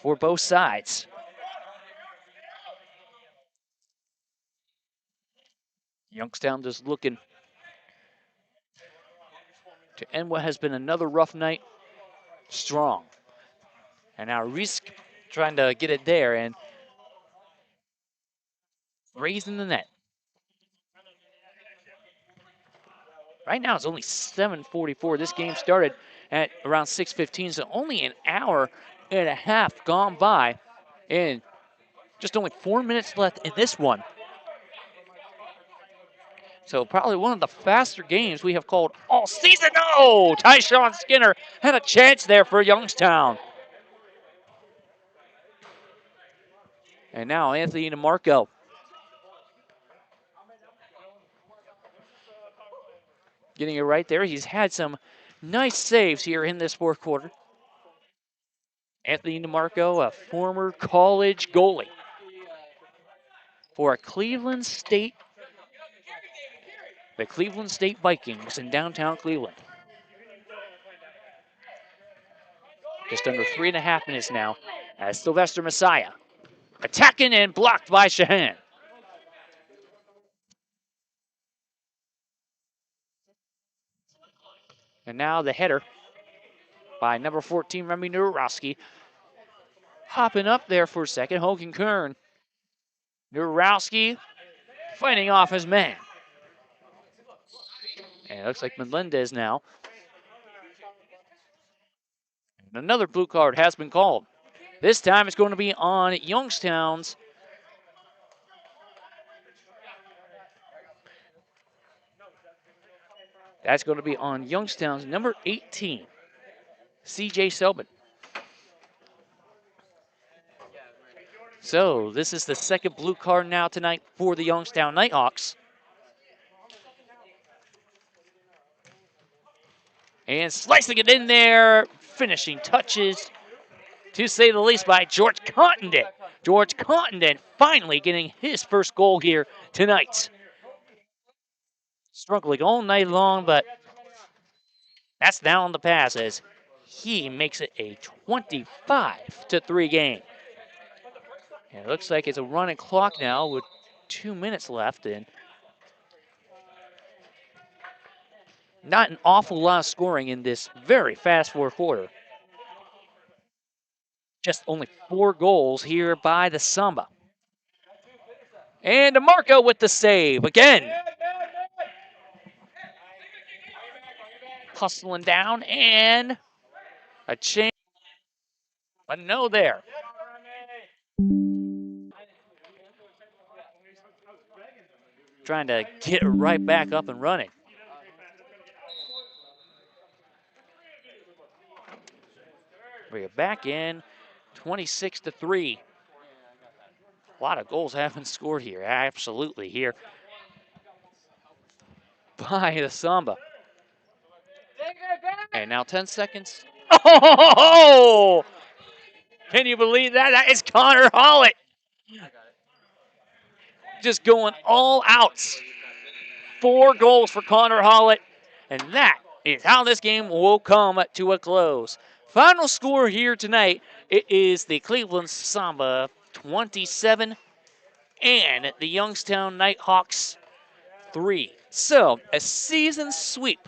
for both sides. Youngstown just looking to end what has been another rough night strong. And now Risk trying to get it there and raising the net. Right now it's only 7:44. This game started at around 6:15, so only an hour and a half gone by, and just only 4 minutes left in this one. So probably one of the faster games we have called all season. Oh, Tyshawn Skinner had a chance there for Youngstown. And now Anthony DeMarco. Getting it right there. He's had some nice saves here in this fourth quarter. Anthony DeMarco, a former college goalie for the Cleveland State Vikings in downtown Cleveland. Just under 3.5 minutes now as Sylvester Messiah attacking and blocked by Shahan. And now the header by number 14, Remy Nurowski. Hopping up there for a second, Hogan Kern. Nurowski fighting off his man. And it looks like Melendez now. And another blue card has been called. This time it's going to be on Youngstown's. That's going to be on Youngstown's number 18, C.J. Selbin. So this is the second blue card now tonight for the Youngstown Nighthawks. And slicing it in there, finishing touches, to say the least, by George Cottenden. George Cottenden finally getting his first goal here tonight. Struggling all night long, but that's down the pass as he makes it a 25-3 game. And it looks like it's a running clock now with 2 minutes left, and not an awful lot of scoring in this very fast fourth quarter. Just only 4 goals here by the Samba. And DeMarco with the save again. Hustling down and a change. But no there. Trying to get it right back up and running. We're back in 26-3. A lot of goals have been scored here. Absolutely here by the Samba. And now 10 seconds. Oh! Can you believe that? That is Connor Hollett. Just going all out. 4 goals for Connor Hollett. And that is how this game will come to a close. Final score here tonight, it is the Cleveland Samba 27 and the Youngstown Nighthawks 3. So, a season sweep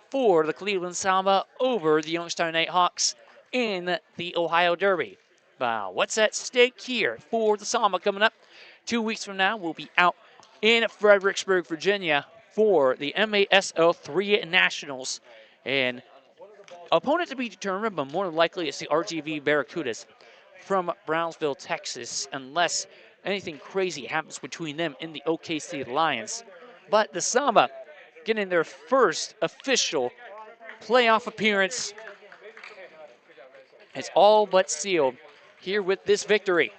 for the Cleveland Samba over the Youngstown Nighthawks in the Ohio Derby. What's at stake here for the Samba coming up? 2 weeks from now, we'll be out in Fredericksburg, Virginia for the MASL 3 Nationals. And opponent to be determined, but more than likely it's the RGV Barracudas from Brownsville, Texas, unless anything crazy happens between them and the OKC Lions. But the Samba getting their first official playoff appearance. It's all but sealed here with this victory.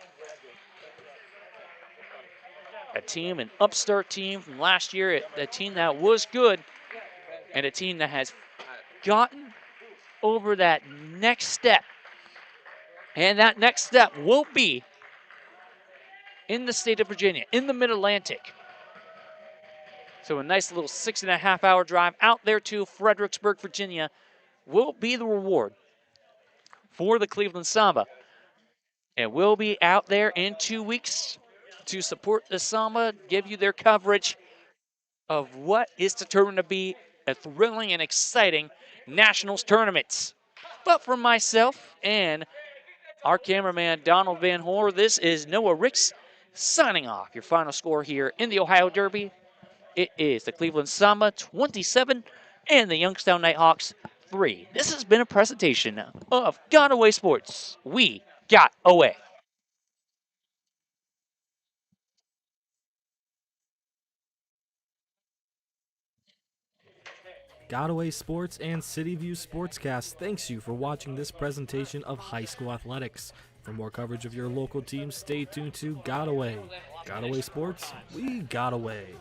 A team, an upstart team from last year, a team that was good, and a team that has gotten over that next step. And that next step will be in the state of Virginia, in the Mid-Atlantic. So a nice little 6.5-hour drive out there to Fredericksburg, Virginia will be the reward for the Cleveland Samba. And we'll be out there in 2 weeks to support the Samba, give you their coverage of what is determined to be a thrilling and exciting Nationals tournament. But for myself and our cameraman, Donald Van Hoor, this is Noah Ricks signing off. Your final score here in the Ohio Derby, it is the Cleveland Samba 27 and the Youngstown Nighthawks 3. This has been a presentation of Got Away Sports. We got away. Godaway Sports and City View Sportscast thanks you for watching this presentation of high school athletics. For more coverage of your local teams, stay tuned to Godaway. Godaway Sports, we got away.